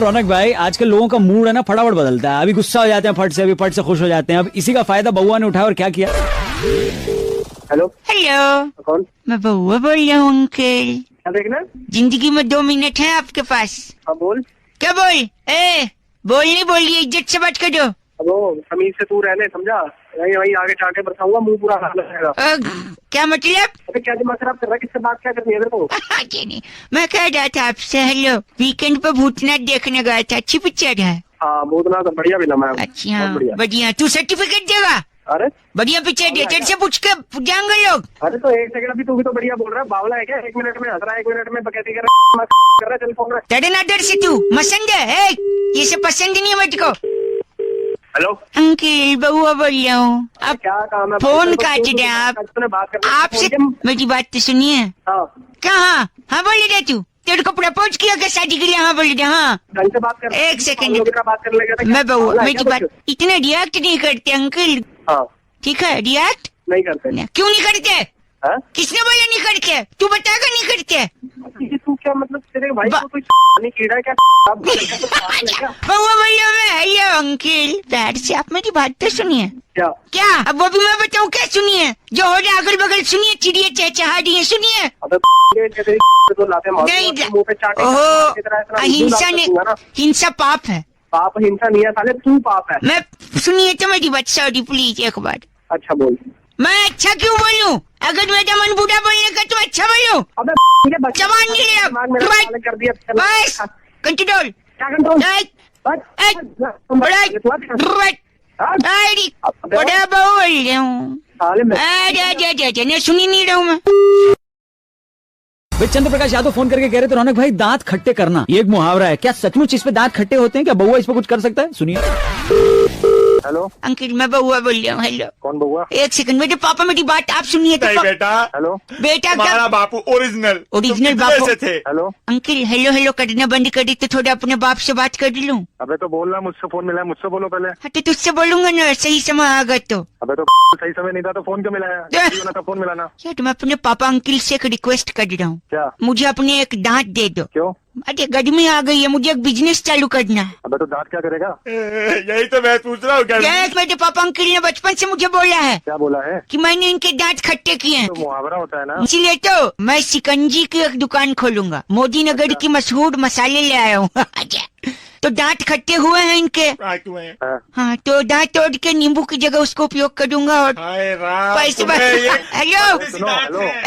रौनक भाई, आजकल लोगों का मूड है ना फटाफट बदलता है। अभी गुस्सा हो जाते हैं फट से, अभी फट से खुश हो जाते हैं। अब इसी का फायदा बउआ ने उठाया और क्या किया। हेलो हेलो, कौन? मैं बउआ बोल रहा हूँ अंकल। क्या देखना? जिंदगी में 2 मिनट है आपके पास। हाँ बोल। क्या बोल? बोल नहीं बोलिए, इज्जत से बात करो। अब वो तमीज से तू रहने, समझा? वहीं वहीं आगे चाटे बरसाऊंगा, मुंह पूरा हाथ लगेगा। क्या मतलब? अबे क्या दिमाग खराब कर रहा है? किससे बात क्या करनी है तेरे को? नहीं, मैं कह रहा था आपसे, हेलो, वीकेंड पे भूतनाथ देखने गया था, अच्छी पिक्चर है। हाँ भूतनाथ तो बढ़िया फिल्म है। अच्छा, बहुत बढ़िया। बढ़िया। तू सर्टिफिकेट देगा? अरे बढ़िया पिक्चर दे, तेरे से पूछ के जाएंगे लोग। अरे तो एक सेकंड, अभी तू भी तो बढ़िया बोल रहा है। बावला है क्या? 1 मिनट में हंस रहा है, 1 मिनट में बकैती कर रहा है। चल फोन रख। तेरे नादर से तू मसंद है, ये सब पसंद नहीं है मुझको। हेलो अंकल, बउआ बोल रहा हूँ। आप क्या काम है? फोन काट दे आप। बात कर आपसे मेरी बात तो सुनिए। हाँ कहाँ? हाँ बोले दे तू, तेरे को प्रपोज किया क्या शादी के लिए? हाँ बोले दे। हाँ ढंग से बात कर। एक सेकंड, बात कर लेगा। मैं बउआ, मेरी बात इतना रिएक्ट नहीं करते अंकल। हाँ ठीक है, रिएक्ट नहीं करते। क्यों नहीं करते? हाँ? किसने बोला नहीं करते? तू बताएगा नहीं करते? ये तू क्या मतलब? तेरे भाई को कोई नहीं कीड़ा है क्या? बउआ भैया मैं हेलो अंकल, प्यार से आप मेरी बात तो सुनिए। क्या? अब वो भी मैं बताऊँ क्या? सुनिए, जो हो रहा अगल बगल सुनिए, चिड़िया चहचहा रही है, सुनिए। नहीं, ओहो, हिंसा पाप है। पाप हिंसा नहीं है साले, तू पाप है। मैं सुनिए तो मेरी बात, सॉरी प्लीज एक बार। अच्छा बोल। मैं अच्छा क्यों बोलूं? अगर मेरा मन बूढ़ा बोलने का तो अच्छा बोलूं। अबे जवान नहीं है कर दिया। बस कंट्रोल। क्या कंट्रोल? बड़ा बोल रहा हूँ। सुनी नहीं रहा हूँ मैं। भाई चंद्र प्रकाश यादव फोन करके कह रहे थे रौनक भाई दांत खट्टे करना ये एक मुहावरा है, क्या सचमुच इस पे दांत खट्टे होते हैं? क्या बउआ इस पे कुछ कर सकता है? सुनिए। हेलो अंकिल, मैं बउआ बोल रहा हूँ। हेलो कौन बउआ? एक सेकंड, मेरे पापा मेरी बात आप सुनिए तो। बेटा हेलो बेटा हमारा बापू ओरिजिनल बापू से थे। हेलो अंकिल, हेलो हेलो करना बंद कर दी तो थोड़ा अपने बाप से बात कर लूं। अबे तो बोल रहा, मुझसे फोन मिला है, मुझसे बोलो पहले। हाँ तो तुझसे बोलूंगा ना, सही समय आ गया तो। अबे तो सही समय नहीं था तो फोन क्यों मिलाया? था फोन मिलाना। क्या तो मैं अपने पापा अंकिल से एक रिक्वेस्ट कर रहा हूँ। क्या? मुझे अपने एक दांत दे दो। क्यों? अरे गर्मी आ गई है, मुझे एक बिजनेस चालू करना है। अबे तो दांत क्या करेगा? यही तो मैं पूछ रहा हूँ। मेरे पापा अंकिल ने बचपन से मुझे बोला है क्या बोला है? कि मैंने इनके दांत खट्टे किए हैं। तो मुहावरा होता है ना। इसीलिए तो मैं शिकंजी की एक दुकान खोलूंगा। मोदी नगर की मशहूर मसाले ले आया हूँ। तो दांत खट्टे हुए हैं इनके। हाँ तो दांत तोड़ के नींबू की जगह उसको उपयोग करूंगा और पैसे। हेलो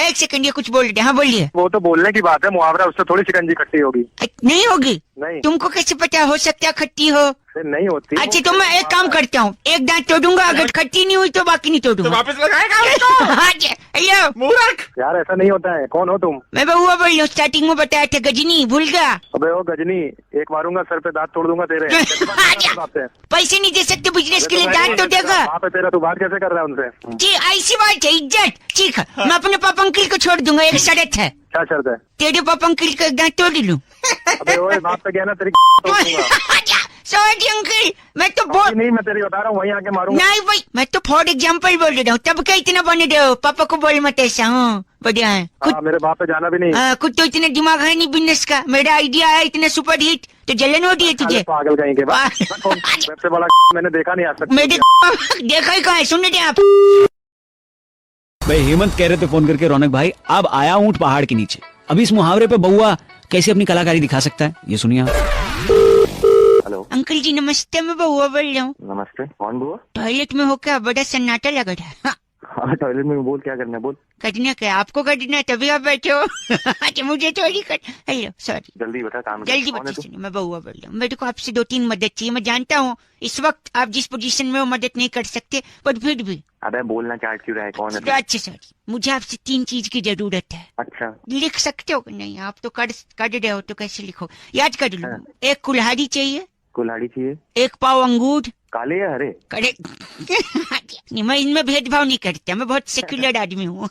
एक सेकंड, ये कुछ बोल रहे? हाँ बोलिए। वो तो बोलने की बात है, मुहावरा उससे थोड़ी शिकंजी खट्टी होगी। नहीं होगी? नहीं। तुमको कैसे पता? हो सकता है खट्टी हो। नहीं होती। अच्छा तो मैं एक काम करता हूँ, एक दांत तोड़ूंगा, अगर खट्टी नहीं हुई तो बाकी नहीं तोड़ूंगा। तो वापस लगाएगा उसको? हेलो मूर्ख यार ऐसा नहीं होता है। कौन हो तुम? मैं बउआ बोल रहा हूँ, स्टार्टिंग में बताया था गजनी, भूल गया? अबे वो गजनी, एक मारूंगा सर पे, दांत तोड़ दूंगा तेरे। पैसे नहीं दे सकते बिजनेस के लिए, दांत तोड़ेगा। वहाँ पे तेरा तू बात कैसे कर रहा है उनसे? जी ऐसी बात है, इज्जत। ठीक है, मैं अपने पापा अंकिल को छोड़ दूंगा, एक शर्त है। क्या शर्त है? तेरे पापा अंकिल का दांत तोड़ लूं। अबे वो बात पे गया ना तेरी। सॉरी अंकिल, मैं तो बोल नहीं, मैं तेरी बता रहा हूँ, वहीं आके मारूंगा। नहीं भाई, मैं तो फॉर एग्जाम्पल बोल रहा हूँ, तब क्या इतना बने रहे हो? पापा को बोल मत ऐसा। हाँ बढ़िया है। मेरे बाप पे जाना भी नहीं। कुछ तो इतना दिमाग है नहीं बिजनेस का। मेरा आइडिया है इतना सुपर हिट तो जलन हो रही है तुझे। पागल कहीं के बाद सबसे बड़ा मैंने देखा नहीं आज तक। मेरे देखा ही कहाँ है? सुन रहे आप? भाई हेमंत कह रहे थे फोन करके रौनक भाई अब आया ऊंट पहाड़ के नीचे। अभी इस मुहावरे पे बउआ कैसे अपनी कलाकारी दिखा सकता है, ये सुनिए आप। हेलो अंकल जी नमस्ते, मैं बउआ बोल रहा हूँ। नमस्ते, कौन बुआ? टॉयलेट में होकर बड़ा सन्नाटा लग रहा है। हाँ टॉयलेट में बोल, क्या करना है बोल। करना क्या? आपको करना है तभी आप बैठे हो। अच्छा मुझे थोड़ी कर। हेलो सॉरी, जल्दी बता काम। जल्दी बता। सुनिए, मैं बउआ बोल रहा हूँ, मेरे को आपसे 2-3 मदद चाहिए। मैं जानता हूँ इस वक्त आप जिस पोजीशन में हो मदद नहीं कर सकते, पर फिर भी। अबे बोलना चाट क्यों रहा है? कौन है? अच्छा सॉरी, मुझे आपसे 3 चीज की जरूरत है। अच्छा लिख सकते हो? नहीं आप तो कर रहे हो तो कैसे लिखो, याद कर लो। एक कुल्हाड़ी चाहिए। कुल्हाड़ी चाहिए। एक पाव अंगूर। काले या हरे? करेक्ट। नहीं मैं इनमें भेदभाव नहीं करता, मैं बहुत सेक्युलर आदमी हूँ।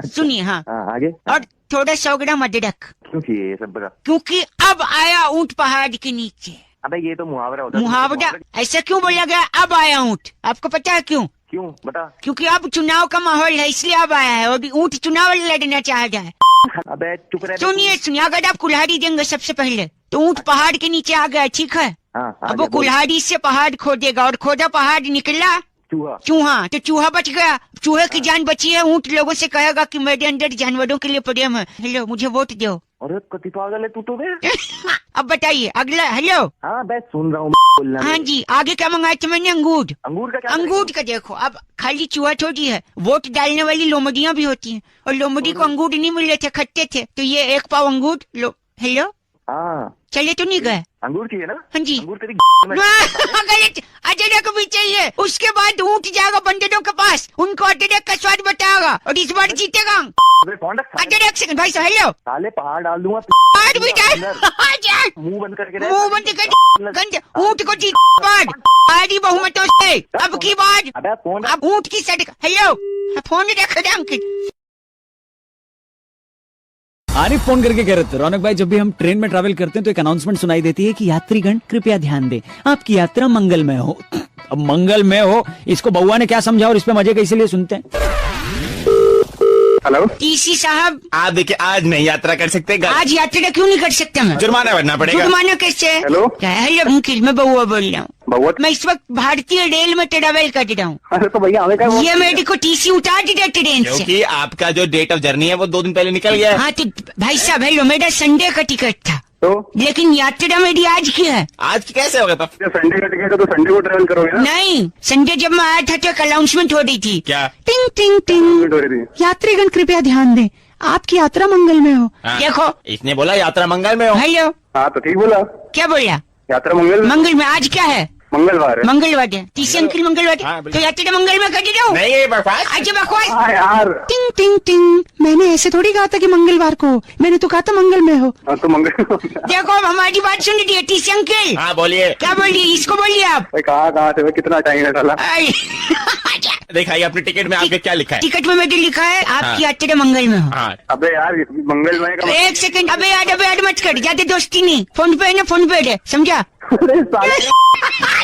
सुनिए। हाँ आगे। और थोड़ा 100 ग्राम अदरक। क्यों चाहिए ये सब? बता। क्योंकि अब आया ऊंट पहाड़ के नीचे। अबे ये तो मुहावरा होता है। मुहावरा ऐसा क्यों बोला गया? अब आया ऊंट, आपको पता है क्यों? क्यों बता। क्योंकि अब चुनाव का माहौल है इसलिए अब आया है, और ऊंट चुनाव लड़ना चाह रहा है। अबे चुप रह। सुनिए, अगर आप कुल्हाड़ी देंगे सबसे पहले तो ऊंट पहाड़ के नीचे आ गया, ठीक है? अब वो कुल्हाड़ी से पहाड़ खोदेगा और खोदा पहाड़ निकला चूहा, तो चूहा बच गया, चूहे की जान बची है। ऊंट लोगों से कहेगा कि मेरे अंदर जानवरों के लिए प्रेम है, हेलो मुझे वोट दो। अरे कति पागल है तू तो बे। अब बताइए अगला। हेलो। हाँ बे सुन रहा हूँ। हाँ जी, आगे क्या मंगाया था मैंने? अंगूर। अंगूर का क्या? अंगूर का देखो, अब खाली चूहा थोड़ी है, वोट डालने वाली लोमड़ियाँ भी होती हैं, और लोमड़ी को अंगूर नहीं मिल रहे थे, खट्टे थे, तो ये एक पाव अंगूर लो। हेलो। हाँ चले तो नहीं गए? अंगूर की है ना? हाँ जी। अंगूर तेरी गलत, अजरक भी चाहिए। उसके बाद ऊंट जाएगा बंदरों के पास, उनको अजरक का स्वाद बताएगा और इस बार जीतेगा अजरक। सेकंड भाई साहब, हेलो। साले पहाड़ डाल दूंगा। पहाड़ भी डाल, मुंह बंद करके मुंह बंद कर, गंज ऊंट को जीत बाद भारी बहुमतों से अब की बार। अबे फोन अब ऊंट की सड़क। हेलो, फोन रख दे अंकित। आरिफ फोन करके कह रहे थे, रौनक भाई जब भी हम ट्रेन में ट्रैवल करते हैं तो एक अनाउंसमेंट सुनाई देती है कि यात्रीगण कृपया ध्यान दें, आपकी यात्रा मंगलमय हो। अब मंगलमय हो, इसको बउआ ने क्या समझा और इस पे मजे कैसे लिए सुनते हैं। हेलो टीसी साहब, आप देखिए आज नहीं यात्रा कर सकते, आज यात्रा क्यों नहीं कर सकता मैं? जुर्माना भरना पड़ेगा। जुर्माना कैसे? हेलो। क्या? हेलो अंकिल, मैं बउआ बोल रहा हूँ। बउआ? मैं इस वक्त भारतीय रेल में ट्रेवल कर रहा हूँ। अरे तो भैया हमें क्या? ये मेरे को टीसी उतार दिया ट्रेन से। क्योंकि आपका जो डेट ऑफ जर्नी है वो 2 दिन पहले निकल गया है। हाँ तो भाई साहब हेलो, मेरा संडे का टिकट था, तो लेकिन यात्रा मेरी आज की है। आज की कैसे होगा तब? संडे का टिकट है तो संडे को ट्रेवल करोगे ना? नहीं, संडे जब मैं आया था तो एक अनाउंसमेंट हो रही थी। क्या? टिंग टिंग टिंग, हो रही थी। यात्रीगण कृपया ध्यान दें, आपकी यात्रा मंगल में हो। हाँ। देखो, इसने बोला यात्रा मंगल में हो। हेलो। हाँ तो ठीक बोला। क्या बोला? यात्रा मंगल मंगल में। आज क्या है? मंगलवार है। मंगलवार है। टीसी अंकिल मंगलवार है, हाँ, तो यात्रा मंगल में कर रहा हूँ। नहीं ये बकवास। आज बकवास। हाँ यार। टिंग टिंग टिंग, मैंने ऐसे थोड़ी कहा था कि मंगलवार को, मैंने तो कहा था मंगल में हो। हाँ तो मंगल। देखो अब हमारी बात सुन लीजिए टीसी अंकिल। हाँ बोलिए। क्या बोलिए? इसको बोलिए आप। भाई कहाँ से भाई, कितना टाइम है डाला? दिखाइए अपने टिकट में आगे क्या लिखा है। टिकट में मेरे लिखा है आपकी हाँ। यात्रा मंगल में हो। हाँ अबे यार मंगलमय का एक सेकंड, अबे यार मत कर, ज्यादा दोस्ती नहीं। फोन पे है ना, फोन पे है, समझा? अरे साले,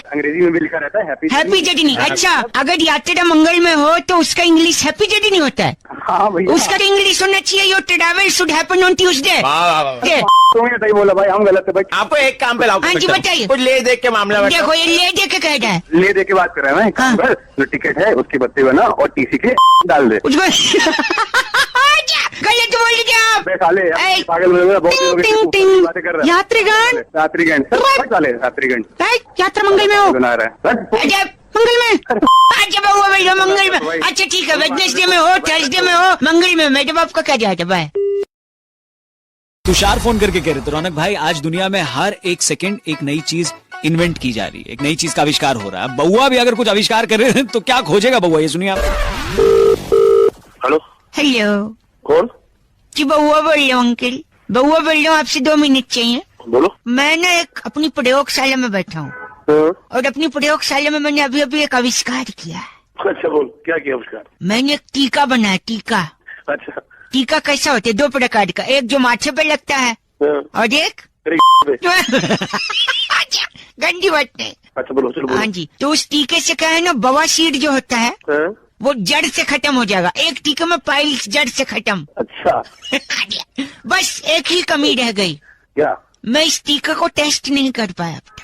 अंग्रेजी में भी लिखा रहता है हैप्पी जर्नी। अच्छा, अगर यात्रा मंगल में हो तो उसका इंग्लिश हैप्पी जर्नी होता है। हाँ भैया। उसका इंग्लिश होना चाहिए your travel should happen on Tuesday. वाह वाह वाह। तुमने सही बोला भाई, हम गलत है भाई। आपको एक काम पे लाओ। हाँ जी, बताइए। कुछ ले देख के मामला बताओ। देखो ये ले दे के कह रहा है। ले दे के बात कर रहा है मैं। हाँ। जो टिकट है उसकी बत्ती बना और टीसी के डाल दे। गलत बोल दिया आप। बे साले ऐ, पागल हो गया, बहुत टिंग, लोग टिंग, इसके ऊपर टिंग। बातें कर रहे हैं। यात्रीगण। यात्रीगण साले यात्रीगण यात्रा मंगल में हो। बना रहा है। अच्छा मंगल में। अच्छा बउआ भैया मंगल में। अच्छा ठीक है, वेडनेसडे में हो, थर्सडे में हो, मंगल में। मैडम आपका क्या जाता है? बाय। तुषार फोन करके कह रहे थे, रौनक भाई आज दुनिया में हर एक सेकंड एक नई चीज इन्वेंट की जा रही है, एक नई चीज का आविष्कार हो रहा है। बउआ भी अगर कुछ आविष्कार कर रहे हैं तो क्या खोजेगा बउआ, ये सुनिए आप। हेलो हेलो कौन? जी बउआ बोल रहा हूँ अंकल, बउआ बोल रहा हूँ, आपसे 2 मिनट चाहिए। बोलो। मैं ना एक अपनी प्रयोगशाला में बैठा हूँ और अपनी प्रयोगशाला में मैंने अभी अभी एक आविष्कार किया है। अच्छा बोल, क्या किया आविष्कार? मैंने एक टीका बनाया। टीका। अच्छा। टीका कैसा होता है? 2 प्रकार का, एक जो माथे पे लगता है और एक गंदी बात नहीं। अच्छा बोलो चलो हाँ जी, तो उस टीके से क्या है ना, बवासीर जो होता है वो जड़ से खत्म हो जाएगा। एक टीके में पाइल्स जड़ से खत्म। अच्छा बस एक ही कमी रह गई, क्या? मैं इस टीका को टेस्ट नहीं कर पाया अब तक।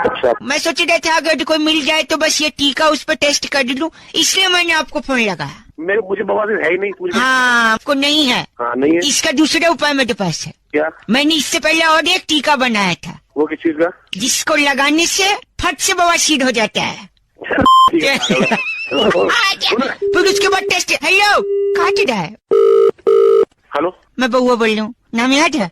अच्छा मैं सोच रहा था अगर कोई मिल जाए तो बस ये टीका उस पर टेस्ट कर लूं, इसलिए मैंने आपको फोन लगाया। मुझे बवासीर है ही नहीं। मुझे हाँ आपको नहीं है? हाँ नहीं है। इसका दूसरा उपाय मेरे पास है। क्या? मैंने इससे पहले और एक टीका बनाया था, वो किस चीज का? जिसको लगाने से फट से बवासीर हो जाता है। ठीक है। फिर उसके बाद टेस्ट। हेलो काट रहा है। हेलो मैं बउआ बोल रहा हूँ, नाम याद है?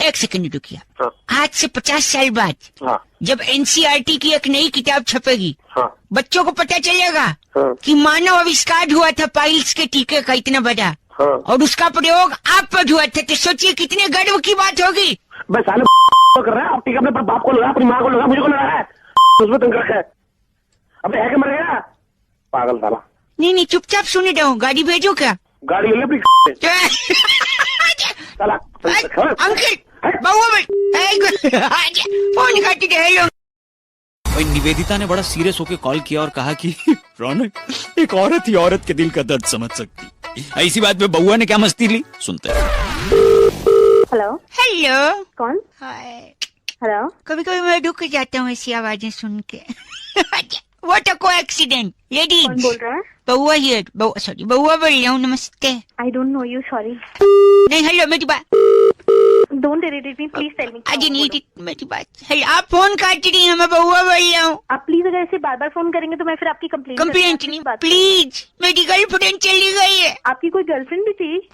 एक सेकंड रुकिए। हाँ। आज से 50 साल बाद हाँ जब एनसीईआरटी की एक नई किताब छपेगी, हाँ बच्चों को पता चलेगा हाँ कि मानव आविष्कार हुआ था पाइल्स के टीके का इतना बड़ा, हाँ। और उसका प्रयोग आप पर हुआ था, तो सोचिए कितने गर्व की बात होगी। बस साले कर रहा है। अब टीका अपने बाप को लगा, अपनी माँ को लगा, मुझे को लगा है, उसमें तंग रखा है। अबे है कि मर गया पागल साला। नहीं चुपचाप सुने रहो, गाड़ी भेजो क्या? गाड़ी ले ले अपनी साला। अंकल बउआ फोन काट दे। हेलो। भाई निवेदिता ने बड़ा सीरियस होकर कॉल किया और कहा कि रौनक एक औरत ही औरत के दिल का दर्द समझ सकती। ऐसी बात पे बउआ ने क्या मस्ती ली, सुनते हैं। Hello, hello. कौन? हाय। हेलो, कभी कभी मैं रुक जाता हूँ ऐसी आवाजें सुन के। व्हाट अ कोएक्सीडेंट कौन लेडीज। बोल रहा है? बउआ हियर, सॉरी बउआ बोल रहा हूँ, नमस्ते। I don't know you, sorry. नहीं हेलो मेरी बात, don't irritate me, please tell me. आज नहीं मेरी बात। हेलो, आप फोन काट रही हैं, मैं बउआ बोल रहा हूँ। आप प्लीज अगर ऐसे बार बार फोन करेंगे तो मैं फिर आपकी कंप्लेंट नहीं, प्लीज। मेरी गर्लफ्रेंड चली गई है। आपकी कोई गर्लफ्रेंड भी थी?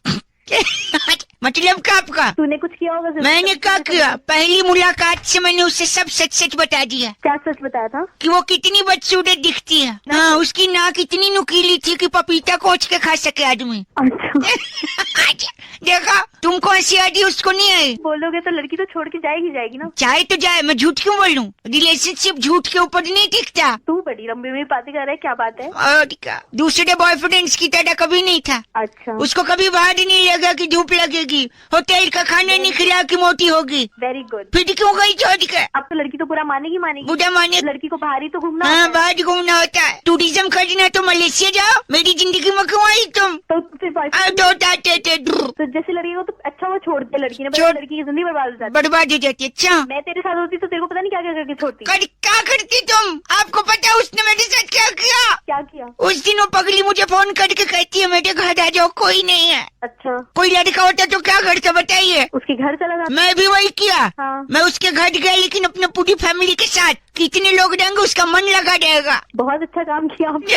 मतलब का आपका? तूने कुछ किया होगा जरूर। मैंने क्या किया? पहली मुलाकात से मैंने उसे सब सच सच बता दिया। क्या सच बताया था? कि वो कितनी बदसूरत दिखती है। हाँ, उसकी नाक इतनी नुकीली थी कि पपीता कोच के खा सके आदमी। अच्छा, देखा, तुमको हंसी आ रही, उसको नहीं आई। बोलोगे तो लड़की तो छोड़ के जाएगी ना। चाहे तो जाए, मैं झूठ क्यों बोलूं? रिलेशनशिप झूठ के ऊपर नहीं टिकता। तू बड़ी लंबी में बातें कर रहा है, क्या बात है? और क्या, दूसरे बॉयफ्रेंड्स की तरह कभी नहीं था। अच्छा, उसको कभी बाहर नहीं लगा कि धूप लगेगी, होटल का खाना नहीं खिला कि मोटी होगी। Very good. फिर क्यों गई छोड़ के? अब तो लड़की तो पूरा मानेगी। बुढ़ा माने। लड़की को बाहर ही तो घूमना हाँ, होता है। बाहर घूमना होता है। टूरिज्म करना तो मलेशिया जाओ, मेरी जिंदगी में क्यों आई तुम? तो फिर boyfriend- तो जैसे लड़की को तो अच्छा वो छोड़ दे लड़की ने, पर लड़की की जिंदगी बर्बाद हो जाती है। बर्बाद हो जाती है। अच्छा, मैं तेरे साथ होती तो तेरे को पता नहीं क्या क्या करके छोड़ती। क्या करती तुम? आपको पता है उसने मेरे साथ क्या किया? क्या किया? उस दिन वो पगली मुझे फोन करके कहती है मेरे घर आ जाओ, कोई नहीं है। अच्छा, कोई लड़का होता तो क्या करता बताइए? उसके घर चला जाता। मैं भी वही किया। हाँ। मैं उसके घर गया, लेकिन अपने पूरी फैमिली के साथ। कितने लोग रहेंगे उसका मन लगा रहेगा। बहुत अच्छा काम किया आपने।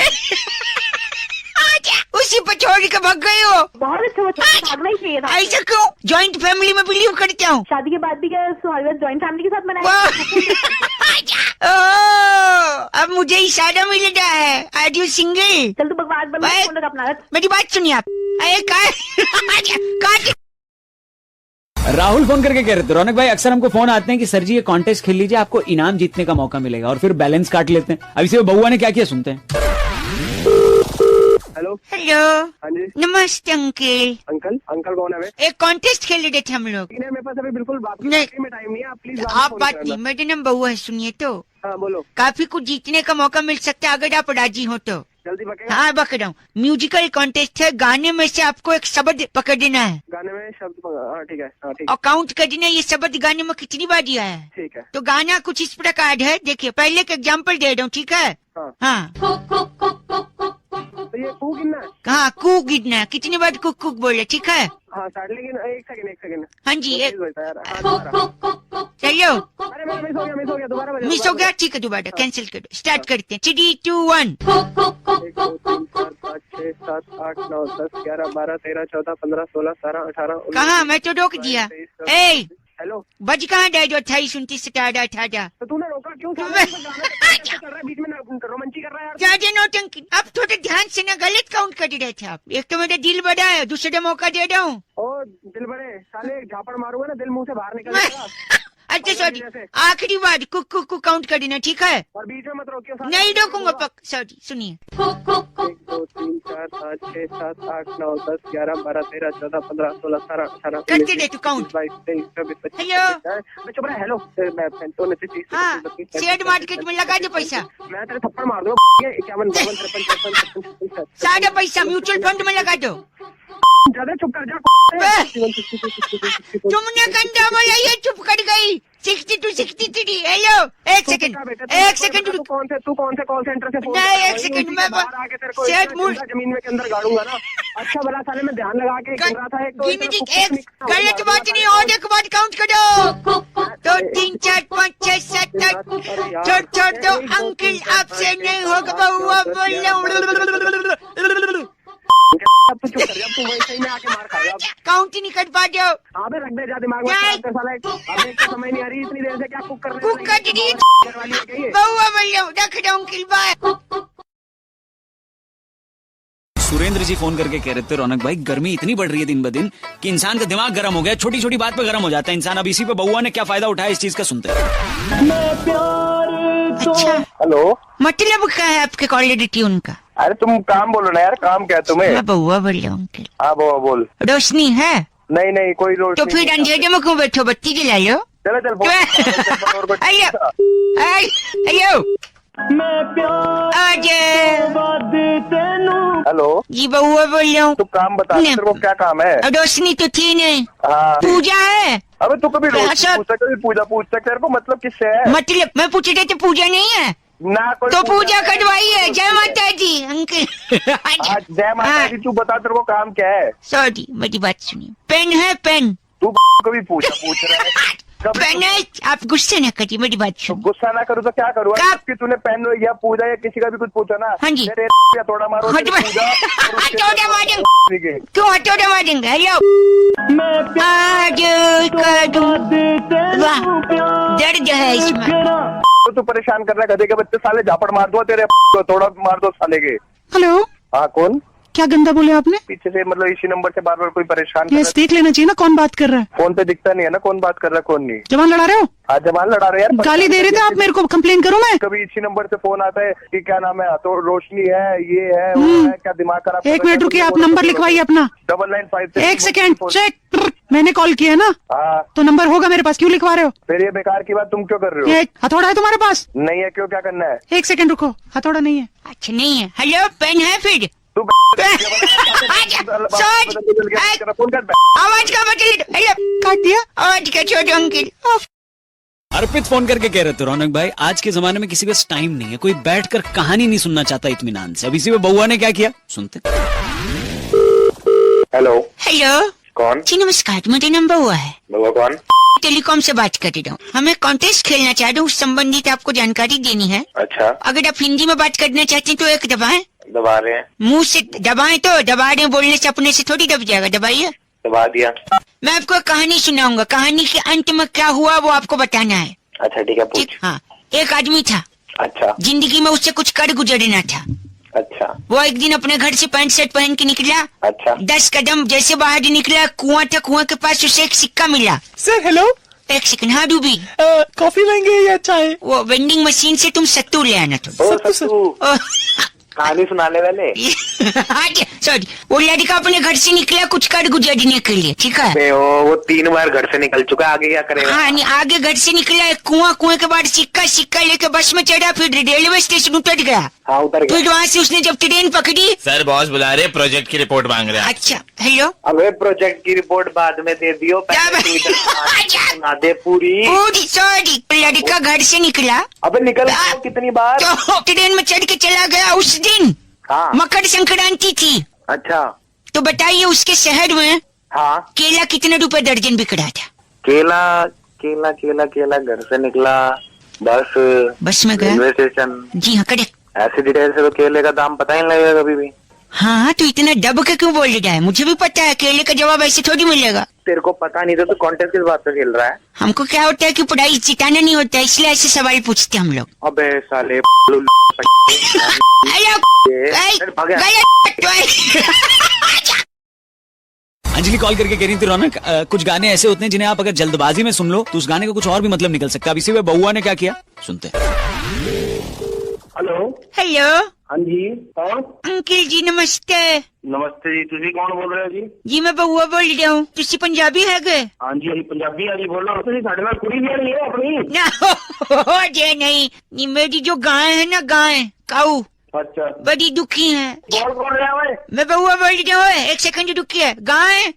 उसी पर छोड़ के भाग गए हो। बहुत अच्छा, वो भागना ही चाहिए था। ऐसा क्यों? जॉइंट फैमिली में बिलीव करता हूँ। शादी के बाद भी क्या सुहागरात जॉइंट फैमिली के साथ मनाया? अब मुझे इशारा मिल रहा है। Are you single? चल तू बकवास बंद कर, फोन रख अपना। मेरी बात सुनिए आप। अरे काट। राहुल फोन करके कह रहे थे, रौनक भाई अक्सर हमको फोन आते हैं कि सर जी ये कॉन्टेस्ट खेल लीजिए, आपको इनाम जीतने का मौका मिलेगा, और फिर बैलेंस काट लेते हैं। अभी से बउआ ने क्या किया, सुनते हैं। हेलो। हेलो। हाँ जी। नमस्ते अंकल। अंकल कौन है? एक कॉन्टेस्ट खेल रहे थे हम लोग। मेरे पास अभी बिल्कुल बात नहीं। में टाइम नहीं है, आप प्लीज आप बात नहीं, मेरे नाम बउआ है, सुनिए तो। हाँ बोलो। काफी कुछ जीतने का मौका मिल सकता है अगर आप राजी हो तो। जल्दी पकड़ेगा। हाँ, पकड़ रहा हूँ। म्यूजिकल कॉन्टेस्ट है, गाने में से आपको एक शब्द पकड़ना है गाने में शब्द। हाँ ठीक है, हाँ ठीक और काउंट करना है ये शब्द गाने में कितनी बार दिया है। ठीक है। तो गाना कुछ इस प्रकार है, देखिए पहले एक एग्जाम्पल दे रहा हूँ, ठीक है? हाँ। हाँ, तो ये कू गिनना है। कहाँ कू गिरना है, कितनी बार कुक कुक बोले, ठीक है? हाँ स्टार्ट, लेकिन एक सेकंड। हाँ जी, एक चलो। चलो। अरे मेरा मिस हो गया, दोबारा बजा। मिस हो गया, ठीक है, दोबारा कैंसिल कर दो। स्टार्ट करते हैं, 3, 2, 1। 1 2 3 4 5 6 7 8 9 10 11 12 13 14 15 16 17 18 19। कहाँ? मैं तो रोक दिया। ए, हेलो। बज कहाँ दे जो 28 29 17 18। तो तूने रोका क्यों? चल रहा है बीच में, रोमांची कर रहा है यार। ज्यादा नौटंकी। अब थोड़े ध्यान से ना, गलत काउंट कर रहे थे आप। एक तो मेरा दिल बड़ा है, दूसरे मौका दे रहा हूँ। ओ दिल बड़े साले, झापड़ मारूंगा ना दिल मुंह से बाहर निकल जाएगा। अच्छा सॉरी, आखिरी बार कुक कुक को काउंट कर देना, ठीक है? और बीच में मत रोकियो। नहीं रोकूंगा पक। सॉरी, सुनिए। 1 2 3 4 5 6 7 8 9 10 11 12 13 14 15 16 17 18 करते रहे तू काउंट। 22 23 24 25। हेलो। चुप रहा। हेलो। मैं 29 हाँ, शेयर मार्केट में लगा दो पैसा। मैं तेरे थप्पड़ मार दूंगा। 51 52 53 54 55। सारा पैसा म्यूचुअल फंड में लगा दो। ज्यादा चुप कर जा। तुमने गंदा बोला, ये चुप कर गई। 62 63। हेलो, एक सेकंड तू कौन से कॉल सेंटर से फोन नहीं, एक सेकंड, मैं आके तेरे को सेट मूड जमीन में के अंदर गाड़ूंगा ना। अच्छा भला साले में ध्यान लगा के गिन रहा था। एक गलत बात नहीं, और एक बात काउंट करो। 2 3 4 5 6 7 8। छोड़ दो अंकल, आपसे नहीं होगा बउआ बोलो। अब तू चुप कर जा, तू वैसे ही में आके मार खाएगा। काउंट ही नहीं कर पा दो। अबे रख दे जा दिमाग में। नहीं। साला अब एक तो समझ नहीं आ रही इतनी देर से क्या कुक कर रहे कुक कर दी घरवाली है क्या ये? बउआ बोलो, रख दो अंकल, बाय। सुरेंद्र जी फोन करके कह रहे थे, रौनक भाई गर्मी इतनी बढ़ रही है दिन ब दिन कि इंसान का दिमाग गर्म हो गया, छोटी छोटी बात पे गर्म हो जाता है इंसान। अब इसी पे बउआ ने क्या फायदा उठाया, इस चीज का सुनते हैं। अच्छा, हेलो। मतलब क्या है आपके क्वालिटी उनका? अरे तुम काम बोलो ना यार, काम क्या है तुम्हें? मैं बउआ बोल रहा हूँ अंकल। हाँ बोल। रोशनी है? नहीं कोई रोड तो फिर अंधेरे में क्यों बैठो, बत्ती जला लो। चलो हेलो, अजय हेलो जी बउआ बोल रहा हूँ। तू काम बता तेरे को क्या काम है? रोशनी तो थी नहीं, हाँ पूजा है। अबे तू कभी रोज अच्छा। पूछता कभी पूजा पूछता तेरे को मतलब किससे है? मतलब मैं पूछ रही थी पूजा नहीं है ना कोई तो पूजा करवाई है। जय माता दी अंकल। जय माता दी। तू बता तेरे को काम क्या है? सॉरी मेरी बात सुनिए, पेन है पेन? तू कभी पूछ रहा है? पेन है, आप गुस्से न करिए, मेरी बात तो सुनिए। गुस्सा ना करूँ तो क्या करूँ? क्या? कि तूने पेन या पूजा या किसी का भी कुछ पूछा ना? हाँ जी। तेरे या थोड़ा मारो हट तेरी पूजा और उसके हथौड़ा बाद मारेंगे। क्यों हथौड़ा मारेंगे? हेलो आज वाह दर्द है इसमें। तो तू परेशान कर रहा है गधे के बच्चे, साले झापड़ मार दो तेरे थोड़ा मार दो साले के। हेलो, हाँ कौन? क्या गंदा बोले आपने? पीछे से मतलब इसी नंबर से बार बार कोई परेशान कर ये रहा है। देख लेना चाहिए ना कौन बात कर रहा है। फोन पे दिखता नहीं है ना कौन बात कर रहा है कौन नहीं। जवान लड़ा रहे हो? आज जवान लड़ा रहे यार। गाली दे रहे थे आप मेरे को, कंप्लेन करूं मैं? कभी इसी नंबर से फोन आता है कि क्या नाम है तो रोशनी है ये है वो है, क्या दिमाग खराब? एक मिनट रुकिए, आप नंबर लिखवाइए अपना। 9956। एक सेकेंड चेक। मैंने कॉल किया ना हाँ तो नंबर होगा मेरे पास, क्यों लिखवा रहे हो? फिर ये बेकार की बात तुम क्यों कर रहे हो? ये हथौड़ा है तुम्हारे पास? नहीं है क्यों, क्या करना है? एक सेकेंड रुको, हथौड़ा नहीं है। अच्छा नहीं है। हेलो पेन है फिर? तू फोन कर। आवाज का बदल। हेलो काट दिया। आवाज का छोटे अंकिल। अर्पित फोन करके कह रहे थे रौनक भाई आज के जमाने में किसी के पास टाइम नहीं है, कोई बैठकर कहानी नहीं सुनना चाहता इत्मीनान से। अब इसी में बउआ ने क्या किया सुनते। हेलो हेलो कौन? जी नमस्कार, मेरा नंबर हुआ है। बउआ कौन? टेलीकॉम से बात कर रहा हूँ। हमें कॉन्टेस्ट खेलना चाह रहे हैं, उस संबंधित आपको जानकारी देनी है। अच्छा अगर आप हिंदी में बात करना चाहते हैं तो एक दबाएं। दबा रहे हैं। मुंह से दबाएं तो दबा रहे हैं, बोलने से अपने से थोड़ी दब जाएगा। दबाइए। दबा दिया। मैं आपको एक कहानी सुनाऊंगा, कहानी के अंत में क्या हुआ वो आपको बताना है। अच्छा ठीक है ठीक? पूछ। हाँ, एक आदमी था, अच्छा जिंदगी में उससे कुछ कर गुजरना था। अच्छा वो एक दिन अपने घर से पैंट शर्ट पहन के निकला। अच्छा 10 कदम जैसे बाहर निकला, कुआं था, कुआं के पास उसे एक सिक्का मिला। सर हेलो, एक सेकंड। हाँ डूबी, कॉफी लेंगे या चाय? वो वेंडिंग मशीन से तुम सत्तू ले आना थोड़ा। ओ सत्तू, सत्तू ओ, कहानी सुनाने वाले। सॉरी, वो लड़का अपने घर से निकला कुछ कर गुजरने के लिए, ठीक है। वो 3 बार घर से निकल चुका, आगे क्या करेगा? हाँ नहीं, आगे घर से निकला एक कुआं, कुएं के बाद सिक्का, सिक्का लेके बस में चढ़ा, फिर रेलवे स्टेशन उतर गया। हाँ उतर गया। फिर वहाँ से उसने जब ट्रेन पकड़ी। सर बॉस बुला रहे, प्रोजेक्ट की रिपोर्ट मांग रहे हैं। अच्छा हेलो, अबे प्रोजेक्ट की रिपोर्ट बाद में दे दियो, पहले तू इधर सुना दे पूरी। पूरी सॉरी, लड़का घर से निकला अबे निकल गया कितनी बार? तो ट्रेन में चढ़ के चला गया। उस दिन हाँ मकर संक्रांति थी। अच्छा तो बताइए उसके शहर में हाँ केला कितने रुपए दर्जन बिक रहा था? केला केला केला केला घर से निकला, बस में गया। Railway station. जी हाँ करेक्ट। ऐसी डिटेल से तो केले का दाम पता ही नहीं लगेगा कभी भी। हाँ तो इतना दब के क्यों बोल रहा है? मुझे भी पता है केले का जवाब ऐसे थोड़ी मिलेगा। तेरे को पता नहीं तो तू कॉन्टेस्ट किस बात पे खेल रहा है? हमको क्या होता है कि पढ़ाई चिताना नहीं होता है, इसलिए ऐसे सवाल पूछते हम लोग। अबे साले अंजलि कॉल करके कह रही थी रौनक कुछ गाने ऐसे होते हैं जिन्हें आप अगर जल्दबाजी में सुन लो तो उस गाने का कुछ और भी मतलब निकल सकता है। अब इसी में बउआ ने क्या किया सुनते। हेलो हेलो हाँ जी कौन? अंकिल जी नमस्ते। नमस्ते जी, तुझी कौन बोल रहे हो जी? जी मैं बउआ बोल रहा हूँ। तुझे पंजाबी है गए? हाँ जी अभी पंजाबी आ जी बोल रहा हूँ। तुझी साढ़े नाल कुड़ी भी नहीं है अपनी? ना हो जे नहीं, मेरी जो गाय है ना, गाय काऊ अच्छा बड़ी दुखी है। कौन बोल रहा है? मैं बउआ बोल रहा हूँ। एक सेकंड रुकिए। गाय